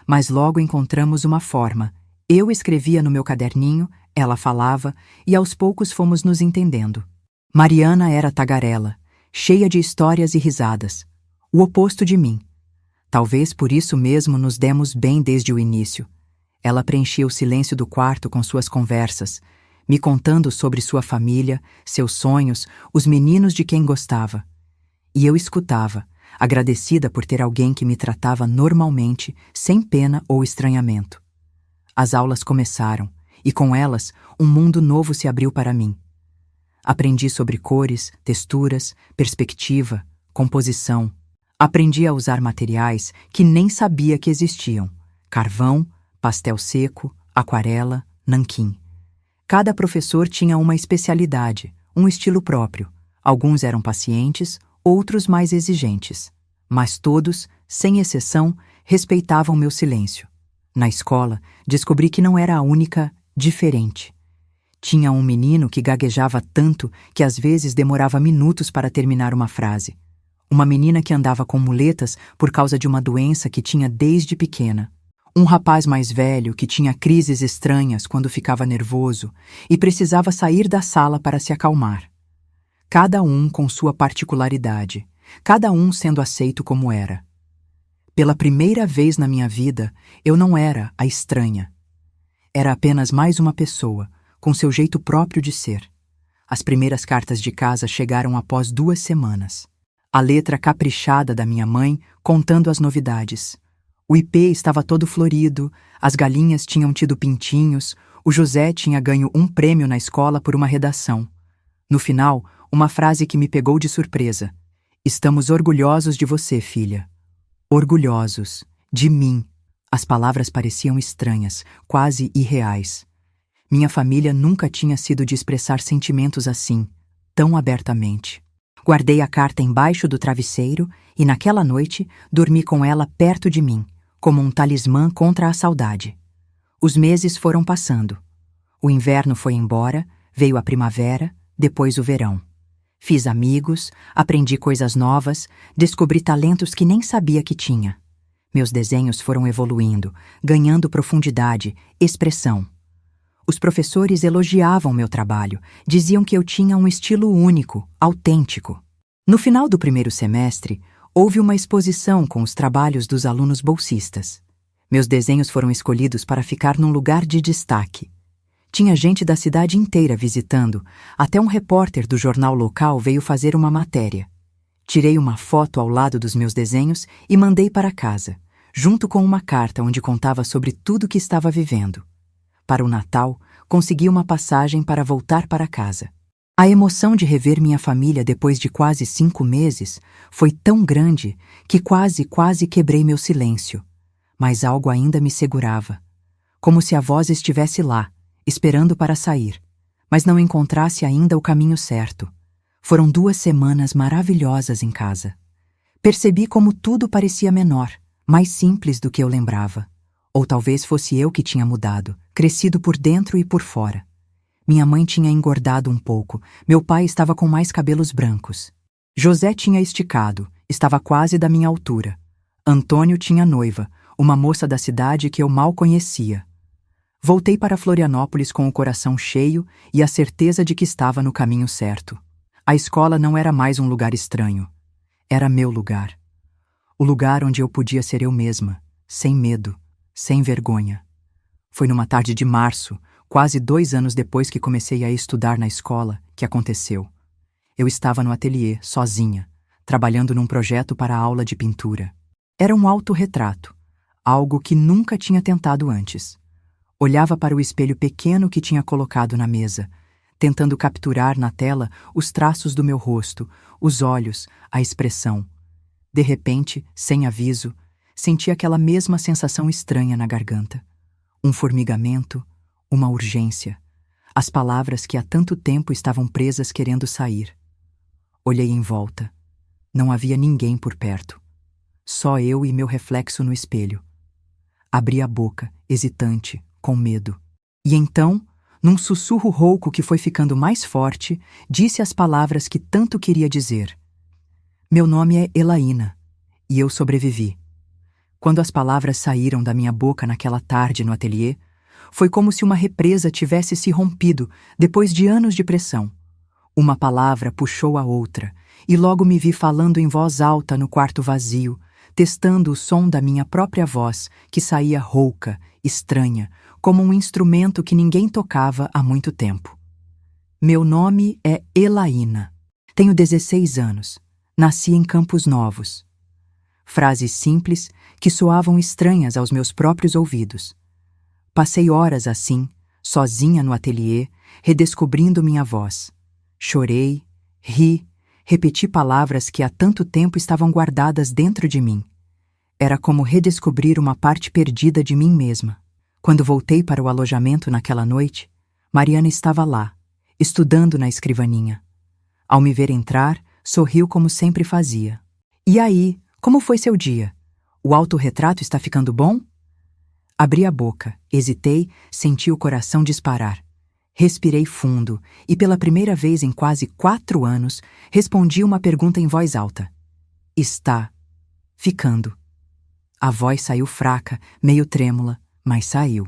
Mas logo encontramos uma forma. Eu escrevia no meu caderninho, ela falava, e aos poucos fomos nos entendendo. Mariana era tagarela, cheia de histórias e risadas. O oposto de mim. Talvez por isso mesmo nos demos bem desde o início. Ela preenchia o silêncio do quarto com suas conversas, me contando sobre sua família, seus sonhos, os meninos de quem gostava. E eu escutava, agradecida por ter alguém que me tratava normalmente, sem pena ou estranhamento. As aulas começaram, e com elas, um mundo novo se abriu para mim. Aprendi sobre cores, texturas, perspectiva, composição. Aprendi a usar materiais que nem sabia que existiam: carvão, pastel seco, aquarela, nanquim. Cada professor tinha uma especialidade, um estilo próprio. Alguns eram pacientes, outros mais exigentes. Mas todos, sem exceção, respeitavam meu silêncio. Na escola, descobri que não era a única diferente. Tinha um menino que gaguejava tanto que às vezes demorava minutos para terminar uma frase. Uma menina que andava com muletas por causa de uma doença que tinha desde pequena. Um rapaz mais velho que tinha crises estranhas quando ficava nervoso e precisava sair da sala para se acalmar. Cada um com sua particularidade, cada um sendo aceito como era. Pela primeira vez na minha vida, eu não era a estranha. Era apenas mais uma pessoa, com seu jeito próprio de ser. As primeiras cartas de casa chegaram após 2 semanas. A letra caprichada da minha mãe contando as novidades. O ipê estava todo florido, as galinhas tinham tido pintinhos, o José tinha ganho um prêmio na escola por uma redação. No final, uma frase que me pegou de surpresa. Estamos orgulhosos de você, filha. Orgulhosos. De mim. As palavras pareciam estranhas, quase irreais. Minha família nunca tinha sido de expressar sentimentos assim, tão abertamente. Guardei a carta embaixo do travesseiro e, naquela noite, dormi com ela perto de mim, como um talismã contra a saudade. Os meses foram passando. O inverno foi embora, veio a primavera, depois o verão. Fiz amigos, aprendi coisas novas, descobri talentos que nem sabia que tinha. Meus desenhos foram evoluindo, ganhando profundidade, expressão. Os professores elogiavam meu trabalho, diziam que eu tinha um estilo único, autêntico. No final do primeiro semestre, houve uma exposição com os trabalhos dos alunos bolsistas. Meus desenhos foram escolhidos para ficar num lugar de destaque. Tinha gente da cidade inteira visitando, até um repórter do jornal local veio fazer uma matéria. Tirei uma foto ao lado dos meus desenhos e mandei para casa, junto com uma carta onde contava sobre tudo que estava vivendo. Para o Natal, consegui uma passagem para voltar para casa. A emoção de rever minha família depois de quase 5 meses foi tão grande que quase quebrei meu silêncio. Mas algo ainda me segurava. Como se a voz estivesse lá, esperando para sair, mas não encontrasse ainda o caminho certo. Foram 2 semanas maravilhosas em casa. Percebi como tudo parecia menor, mais simples do que eu lembrava. Ou talvez fosse eu que tinha mudado, crescido por dentro e por fora. Minha mãe tinha engordado um pouco, meu pai estava com mais cabelos brancos. José tinha esticado, estava quase da minha altura. Antônio tinha noiva, uma moça da cidade que eu mal conhecia. Voltei para Florianópolis com o coração cheio e a certeza de que estava no caminho certo. A escola não era mais um lugar estranho. Era meu lugar. O lugar onde eu podia ser eu mesma, sem medo, sem vergonha. Foi numa tarde de março, quase 2 anos depois que comecei a estudar na escola, que aconteceu. Eu estava no ateliê, sozinha, trabalhando num projeto para a aula de pintura. Era um autorretrato, algo que nunca tinha tentado antes. Olhava para o espelho pequeno que tinha colocado na mesa, tentando capturar na tela os traços do meu rosto, os olhos, a expressão. De repente, sem aviso, senti aquela mesma sensação estranha na garganta. Um formigamento, uma urgência. As palavras que há tanto tempo estavam presas querendo sair. Olhei em volta. Não havia ninguém por perto. Só eu e meu reflexo no espelho. Abri a boca, hesitante, com medo. E então, num sussurro rouco que foi ficando mais forte, disse as palavras que tanto queria dizer. Meu nome é Elaína, e eu sobrevivi. Quando as palavras saíram da minha boca naquela tarde no ateliê, foi como se uma represa tivesse se rompido depois de anos de pressão. Uma palavra puxou a outra, e logo me vi falando em voz alta no quarto vazio, testando o som da minha própria voz, que saía rouca, estranha, como um instrumento que ninguém tocava há muito tempo. Meu nome é Elaína. Tenho 16 anos. Nasci em Campos Novos. Frases simples que soavam estranhas aos meus próprios ouvidos. Passei horas assim, sozinha no ateliê, redescobrindo minha voz. Chorei, ri, repeti palavras que há tanto tempo estavam guardadas dentro de mim. Era como redescobrir uma parte perdida de mim mesma. Quando voltei para o alojamento naquela noite, Mariana estava lá, estudando na escrivaninha. Ao me ver entrar, sorriu como sempre fazia. E aí, como foi seu dia? O autorretrato está ficando bom? Abri a boca, hesitei, senti o coração disparar. Respirei fundo e, pela primeira vez em quase 4 anos, respondi uma pergunta em voz alta. Está ficando. A voz saiu fraca, meio trêmula, mas saiu.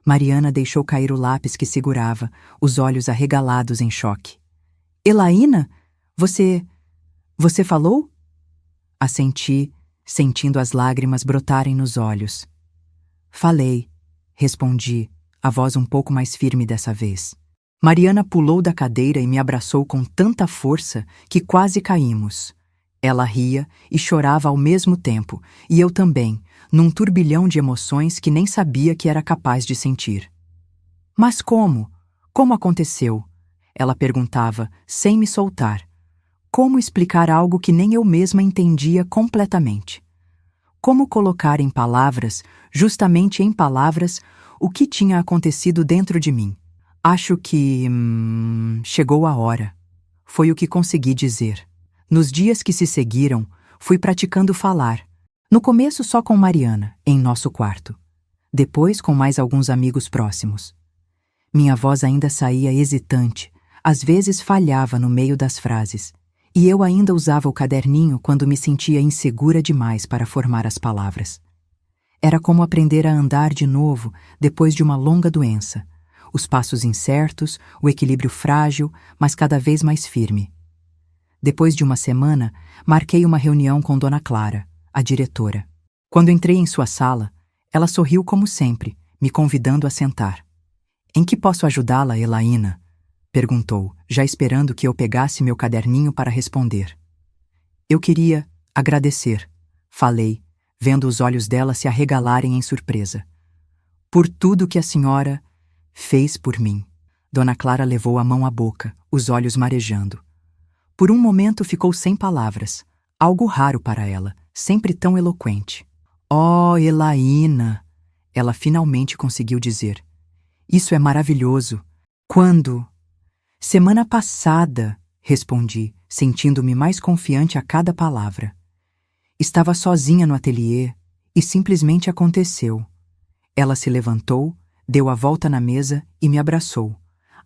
Mariana deixou cair o lápis que segurava, os olhos arregalados em choque. Elaína? Você falou? Assenti, sentindo as lágrimas brotarem nos olhos. Falei, respondi, a voz um pouco mais firme dessa vez. Mariana pulou da cadeira e me abraçou com tanta força que quase caímos. Ela ria e chorava ao mesmo tempo, e eu também, num turbilhão de emoções que nem sabia que era capaz de sentir. Mas como? Como aconteceu? Ela perguntava, sem me soltar. Como explicar algo que nem eu mesma entendia completamente? Como colocar em palavras, justamente em palavras, o que tinha acontecido dentro de mim? Acho que... chegou a hora. Foi o que consegui dizer. Nos dias que se seguiram, fui praticando falar. No começo só com Mariana, em nosso quarto. Depois com mais alguns amigos próximos. Minha voz ainda saía hesitante, às vezes falhava no meio das frases. E eu ainda usava o caderninho quando me sentia insegura demais para formar as palavras. Era como aprender a andar de novo depois de uma longa doença. Os passos incertos, o equilíbrio frágil, mas cada vez mais firme. Depois de uma semana, marquei uma reunião com Dona Clara, a diretora. Quando entrei em sua sala, ela sorriu como sempre, me convidando a sentar. Em que posso ajudá-la, Elaína? Perguntou, já esperando que eu pegasse meu caderninho para responder. Eu queria agradecer, falei, vendo os olhos dela se arregalarem em surpresa. Por tudo que a senhora fez por mim. Dona Clara levou a mão à boca, os olhos marejando. Por um momento ficou sem palavras, algo raro para ela, sempre tão eloquente. Oh, Elaína! Ela finalmente conseguiu dizer. Isso é maravilhoso. Quando? Semana passada, respondi, sentindo-me mais confiante a cada palavra. Estava sozinha no ateliê e simplesmente aconteceu. Ela se levantou, deu a volta na mesa e me abraçou,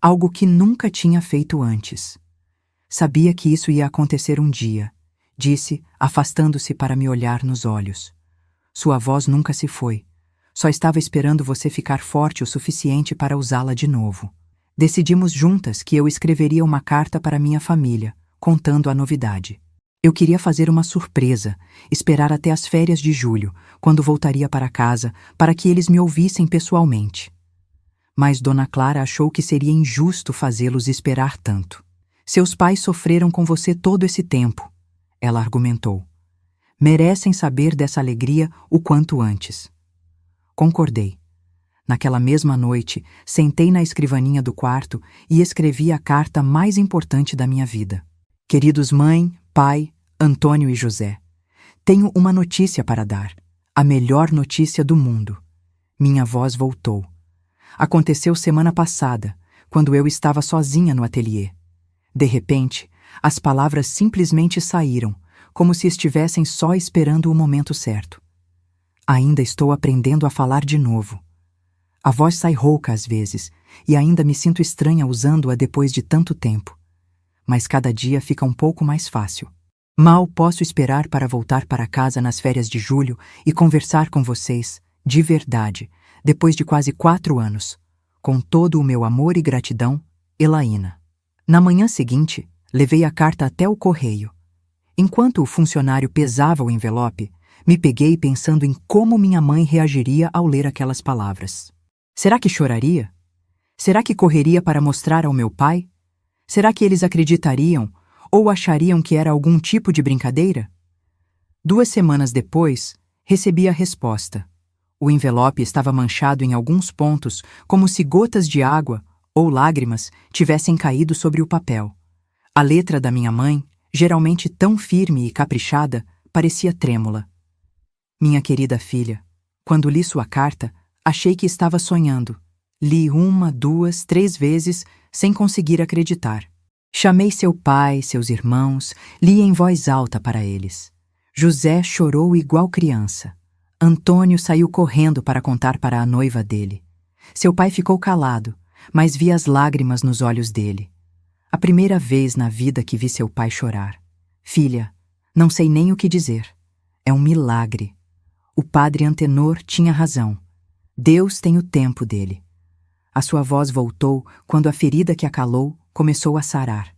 algo que nunca tinha feito antes. Sabia que isso ia acontecer um dia, disse, afastando-se para me olhar nos olhos. Sua voz nunca se foi. Só estava esperando você ficar forte o suficiente para usá-la de novo. Decidimos juntas que eu escreveria uma carta para minha família, contando a novidade. Eu queria fazer uma surpresa, esperar até as férias de julho, quando voltaria para casa, para que eles me ouvissem pessoalmente. Mas Dona Clara achou que seria injusto fazê-los esperar tanto. Seus pais sofreram com você todo esse tempo, ela argumentou. Merecem saber dessa alegria o quanto antes. Concordei. Naquela mesma noite, sentei na escrivaninha do quarto e escrevi a carta mais importante da minha vida. Queridos mãe, pai, Antônio e José, tenho uma notícia para dar. A melhor notícia do mundo. Minha voz voltou. Aconteceu semana passada, quando eu estava sozinha no ateliê. De repente, as palavras simplesmente saíram, como se estivessem só esperando o momento certo. Ainda estou aprendendo a falar de novo. A voz sai rouca às vezes, e ainda me sinto estranha usando-a depois de tanto tempo. Mas cada dia fica um pouco mais fácil. Mal posso esperar para voltar para casa nas férias de julho e conversar com vocês, de verdade, depois de quase 4 anos. Com todo o meu amor e gratidão, Elaína. Na manhã seguinte, levei a carta até o correio. Enquanto o funcionário pesava o envelope, me peguei pensando em como minha mãe reagiria ao ler aquelas palavras. Será que choraria? Será que correria para mostrar ao meu pai? Será que eles acreditariam ou achariam que era algum tipo de brincadeira? 2 semanas depois, recebi a resposta. O envelope estava manchado em alguns pontos, como se gotas de água ou lágrimas tivessem caído sobre o papel. A letra da minha mãe, geralmente tão firme e caprichada, parecia trêmula. Minha querida filha, quando li sua carta, achei que estava sonhando. Li 1, 2, 3 vezes, sem conseguir acreditar. Chamei seu pai, seus irmãos, li em voz alta para eles. José chorou igual criança. Antônio saiu correndo para contar para a noiva dele. Seu pai ficou calado, mas vi as lágrimas nos olhos dele. A primeira vez na vida que vi seu pai chorar. Filha, não sei nem o que dizer. É um milagre. O padre Antenor tinha razão. Deus tem o tempo dele. A sua voz voltou quando a ferida que a calou começou a sarar.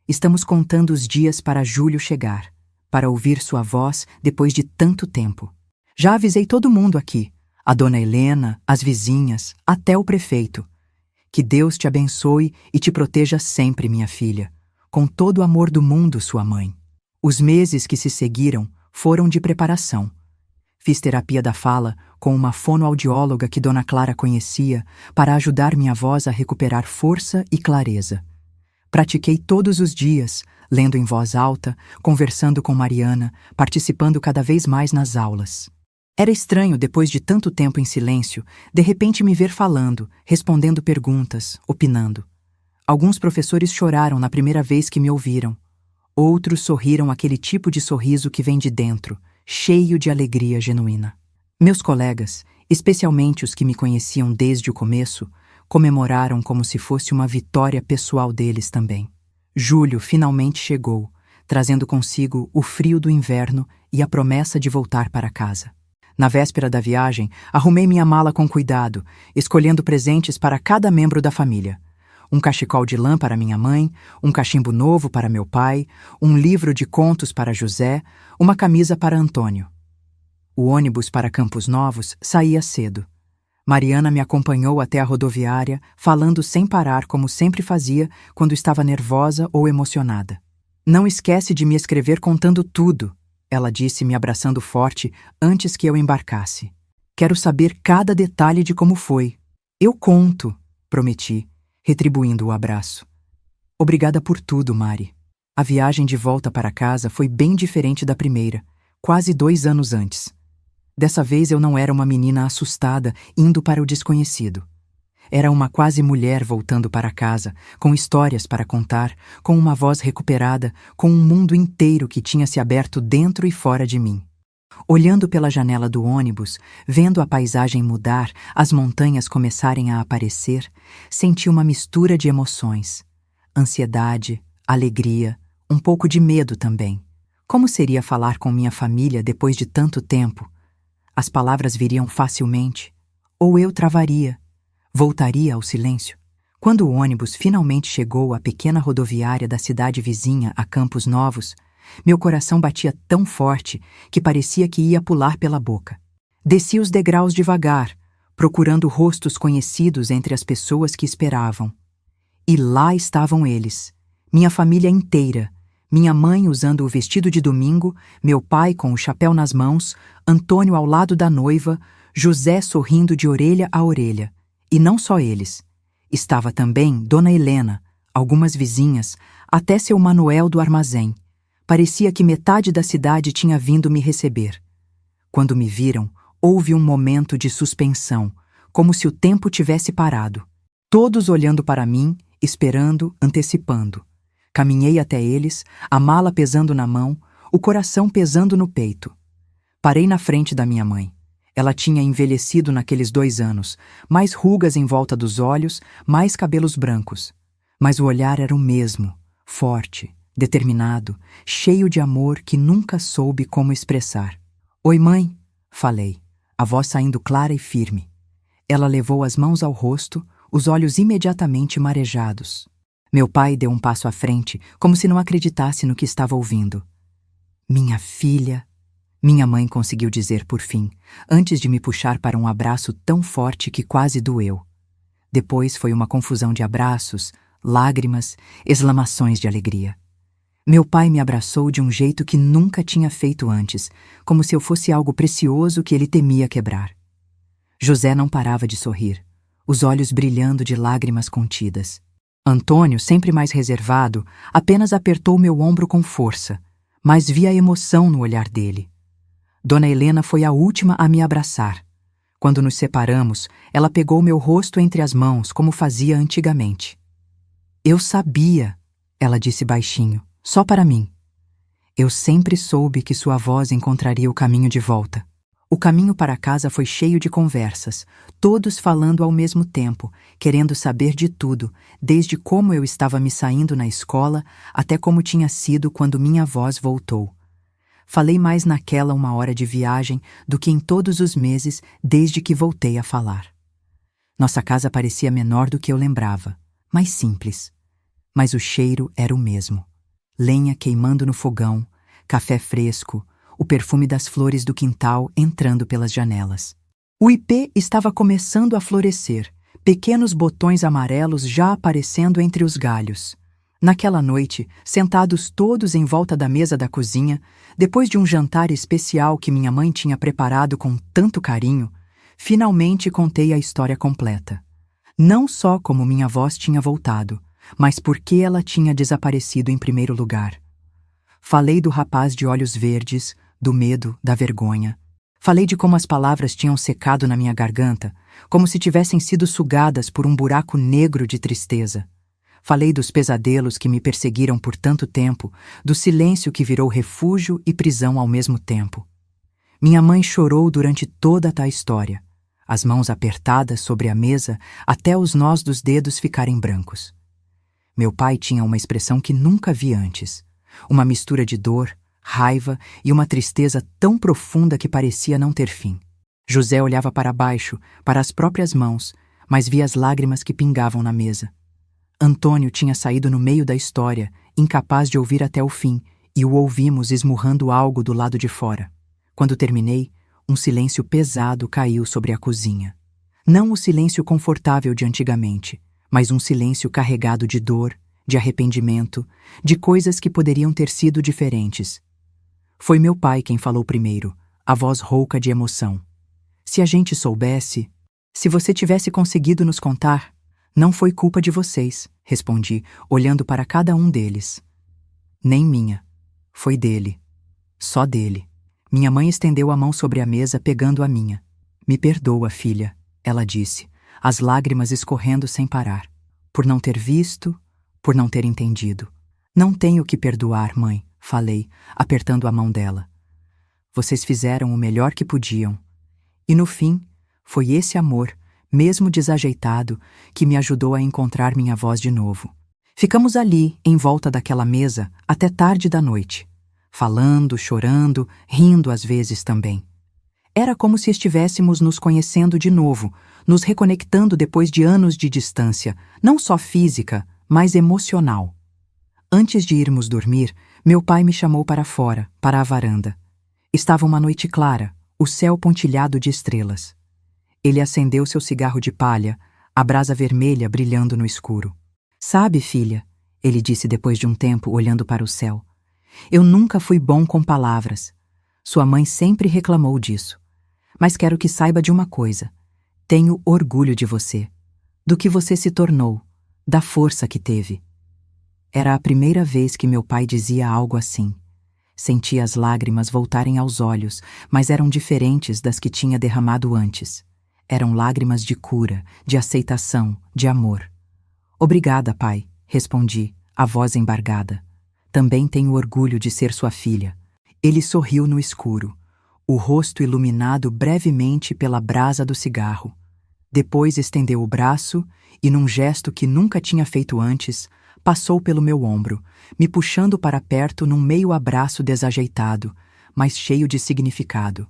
Estamos contando os dias para julho chegar, para ouvir sua voz depois de tanto tempo. Já avisei todo mundo aqui, a dona Helena, as vizinhas, até o prefeito. Que Deus te abençoe e te proteja sempre, minha filha, com todo o amor do mundo, sua mãe. Os meses que se seguiram foram de preparação. Fiz terapia da fala com uma fonoaudióloga que Dona Clara conhecia para ajudar minha voz a recuperar força e clareza. Pratiquei todos os dias, lendo em voz alta, conversando com Mariana, participando cada vez mais nas aulas. Era estranho, depois de tanto tempo em silêncio, de repente me ver falando, respondendo perguntas, opinando. Alguns professores choraram na primeira vez que me ouviram. Outros sorriram aquele tipo de sorriso que vem de dentro, cheio de alegria genuína. Meus colegas, especialmente os que me conheciam desde o começo, comemoraram como se fosse uma vitória pessoal deles também. Julho finalmente chegou, trazendo consigo o frio do inverno e a promessa de voltar para casa. Na véspera da viagem, arrumei minha mala com cuidado, escolhendo presentes para cada membro da família. Um cachecol de lã para minha mãe, um cachimbo novo para meu pai, um livro de contos para José, uma camisa para Antônio. O ônibus para Campos Novos saía cedo. Mariana me acompanhou até a rodoviária, falando sem parar como sempre fazia quando estava nervosa ou emocionada. Não esquece de me escrever contando tudo, ela disse me abraçando forte antes que eu embarcasse. Quero saber cada detalhe de como foi. Eu conto, prometi, retribuindo o abraço. Obrigada por tudo, Mari. A viagem de volta para casa foi bem diferente da primeira, quase 2 anos antes. Dessa vez eu não era uma menina assustada indo para o desconhecido. Era uma quase mulher voltando para casa, com histórias para contar, com uma voz recuperada, com um mundo inteiro que tinha se aberto dentro e fora de mim. Olhando pela janela do ônibus, vendo a paisagem mudar, as montanhas começarem a aparecer, senti uma mistura de emoções. Ansiedade, alegria, um pouco de medo também. Como seria falar com minha família depois de tanto tempo? As palavras viriam facilmente? Ou eu travaria? Voltaria ao silêncio? Quando o ônibus finalmente chegou à pequena rodoviária da cidade vizinha a Campos Novos, meu coração batia tão forte que parecia que ia pular pela boca. Desci os degraus devagar, procurando rostos conhecidos entre as pessoas que esperavam. E lá estavam eles, minha família inteira, minha mãe usando o vestido de domingo, meu pai com o chapéu nas mãos, Antônio ao lado da noiva, José sorrindo de orelha a orelha. E não só eles. Estava também Dona Helena, algumas vizinhas, até seu Manuel do armazém. Parecia que metade da cidade tinha vindo me receber. Quando me viram, houve um momento de suspensão, como se o tempo tivesse parado. Todos olhando para mim, esperando, antecipando. Caminhei até eles, a mala pesando na mão, o coração pesando no peito. Parei na frente da minha mãe. Ela tinha envelhecido naqueles 2 anos, mais rugas em volta dos olhos, mais cabelos brancos. Mas o olhar era o mesmo, forte, determinado, cheio de amor que nunca soube como expressar. "Oi, mãe", falei, a voz saindo clara e firme. Ela levou as mãos ao rosto, os olhos imediatamente marejados. Meu pai deu um passo à frente, como se não acreditasse no que estava ouvindo. "Minha filha", minha mãe conseguiu dizer por fim, antes de me puxar para um abraço tão forte que quase doeu. Depois foi uma confusão de abraços, lágrimas, exclamações de alegria. Meu pai me abraçou de um jeito que nunca tinha feito antes, como se eu fosse algo precioso que ele temia quebrar. José não parava de sorrir, os olhos brilhando de lágrimas contidas. Antônio, sempre mais reservado, apenas apertou meu ombro com força, mas vi a emoção no olhar dele. Dona Helena foi a última a me abraçar. Quando nos separamos, ela pegou meu rosto entre as mãos, como fazia antigamente. "Eu sabia", ela disse baixinho, só para mim. "Eu sempre soube que sua voz encontraria o caminho de volta." O caminho para casa foi cheio de conversas, todos falando ao mesmo tempo, querendo saber de tudo, desde como eu estava me saindo na escola até como tinha sido quando minha voz voltou. Falei mais naquela 1 hora de viagem do que em todos os meses desde que voltei a falar. Nossa casa parecia menor do que eu lembrava, mais simples. Mas o cheiro era o mesmo. Lenha queimando no fogão, café fresco, o perfume das flores do quintal entrando pelas janelas. O ipê estava começando a florescer, pequenos botões amarelos já aparecendo entre os galhos. Naquela noite, sentados todos em volta da mesa da cozinha, depois de um jantar especial que minha mãe tinha preparado com tanto carinho, finalmente contei a história completa. Não só como minha voz tinha voltado, mas por que ela tinha desaparecido em primeiro lugar. Falei do rapaz de olhos verdes, do medo, da vergonha. Falei de como as palavras tinham secado na minha garganta, como se tivessem sido sugadas por um buraco negro de tristeza. Falei dos pesadelos que me perseguiram por tanto tempo, do silêncio que virou refúgio e prisão ao mesmo tempo. Minha mãe chorou durante toda a história, as mãos apertadas sobre a mesa até os nós dos dedos ficarem brancos. Meu pai tinha uma expressão que nunca vi antes, uma mistura de dor, raiva e uma tristeza tão profunda que parecia não ter fim. José olhava para baixo, para as próprias mãos, mas via as lágrimas que pingavam na mesa. Antônio tinha saído no meio da história, incapaz de ouvir até o fim, e o ouvimos esmurrando algo do lado de fora. Quando terminei, um silêncio pesado caiu sobre a cozinha. Não o silêncio confortável de antigamente, mas um silêncio carregado de dor, de arrependimento, de coisas que poderiam ter sido diferentes. Foi meu pai quem falou primeiro, a voz rouca de emoção. "Se a gente soubesse, se você tivesse conseguido nos contar, não foi culpa de vocês", respondi, olhando para cada um deles. "Nem minha. Foi dele. Só dele." Minha mãe estendeu a mão sobre a mesa, pegando a minha. "Me perdoa, filha", ela disse, as lágrimas escorrendo sem parar. Por não ter visto, por não ter entendido. Não tenho que perdoar, mãe, falei, apertando a mão dela. Vocês fizeram o melhor que podiam. E no fim, foi esse amor, mesmo desajeitado, que me ajudou a encontrar minha voz de novo. Ficamos ali, em volta daquela mesa, até tarde da noite. Falando, chorando, rindo às vezes também. Era como se estivéssemos nos conhecendo de novo, nos reconectando depois de anos de distância, não só física, mas emocional. Antes de irmos dormir, meu pai me chamou para fora, para a varanda. Estava uma noite clara, o céu pontilhado de estrelas. Ele acendeu seu cigarro de palha, a brasa vermelha brilhando no escuro. Sabe, filha, ele disse depois de um tempo, olhando para o céu, eu nunca fui bom com palavras. Sua mãe sempre reclamou disso. Mas quero que saiba de uma coisa. Tenho orgulho de você, do que você se tornou, da força que teve. Era a primeira vez que meu pai dizia algo assim. Senti as lágrimas voltarem aos olhos, mas eram diferentes das que tinha derramado antes. Eram lágrimas de cura, de aceitação, de amor. Obrigada, pai, respondi, a voz embargada. Também tenho orgulho de ser sua filha. Ele sorriu no escuro, o rosto iluminado brevemente pela brasa do cigarro. Depois estendeu o braço e, num gesto que nunca tinha feito antes, passou pelo meu ombro, me puxando para perto num meio abraço desajeitado, mas cheio de significado.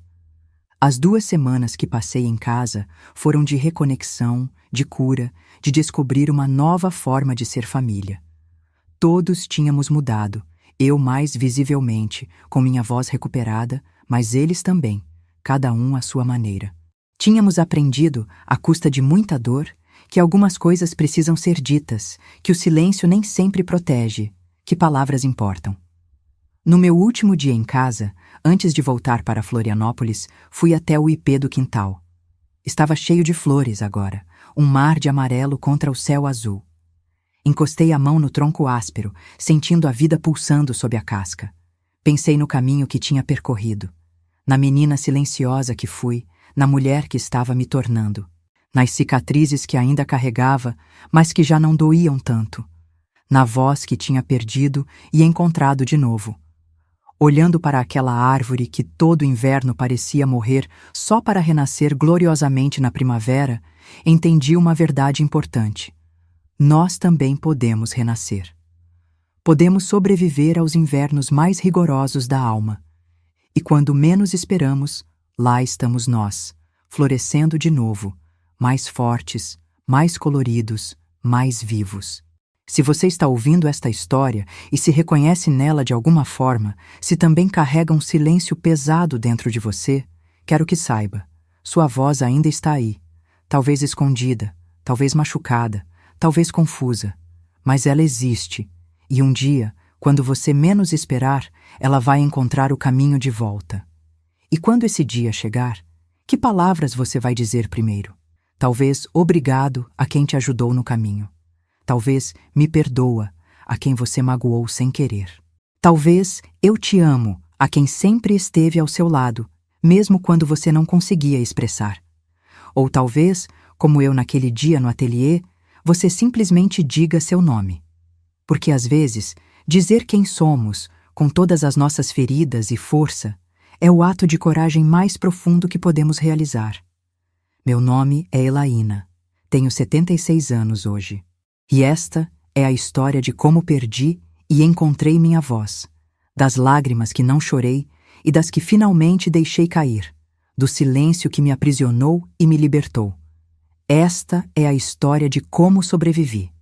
As 2 semanas que passei em casa foram de reconexão, de cura, de descobrir uma nova forma de ser família. Todos tínhamos mudado, eu mais visivelmente, com minha voz recuperada, mas eles também, cada um à sua maneira. Tínhamos aprendido, à custa de muita dor, que algumas coisas precisam ser ditas, que o silêncio nem sempre protege, que palavras importam. No meu último dia em casa, antes de voltar para Florianópolis, fui até o ipê do quintal. Estava cheio de flores agora, um mar de amarelo contra o céu azul. Encostei a mão no tronco áspero, sentindo a vida pulsando sob a casca. Pensei no caminho que tinha percorrido, na menina silenciosa que fui, na mulher que estava me tornando, nas cicatrizes que ainda carregava, mas que já não doíam tanto, na voz que tinha perdido e encontrado de novo. Olhando para aquela árvore que todo inverno parecia morrer só para renascer gloriosamente na primavera, entendi uma verdade importante. Nós também podemos renascer. Podemos sobreviver aos invernos mais rigorosos da alma. E quando menos esperamos, lá estamos nós, florescendo de novo, mais fortes, mais coloridos, mais vivos. Se você está ouvindo esta história e se reconhece nela de alguma forma, se também carrega um silêncio pesado dentro de você, quero que saiba, sua voz ainda está aí, talvez escondida, talvez machucada, talvez confusa, mas ela existe, e um dia, quando você menos esperar, ela vai encontrar o caminho de volta. E quando esse dia chegar, que palavras você vai dizer primeiro? Talvez obrigado a quem te ajudou no caminho. Talvez me perdoa a quem você magoou sem querer. Talvez eu te amo a quem sempre esteve ao seu lado, mesmo quando você não conseguia expressar. Ou talvez, como eu naquele dia no ateliê, você simplesmente diga seu nome. Porque às vezes, dizer quem somos, com todas as nossas feridas e força, é o ato de coragem mais profundo que podemos realizar. Meu nome é Elaína. Tenho 76 anos hoje. E esta é a história de como perdi e encontrei minha voz, das lágrimas que não chorei e das que finalmente deixei cair, do silêncio que me aprisionou e me libertou. Esta é a história de como sobrevivi.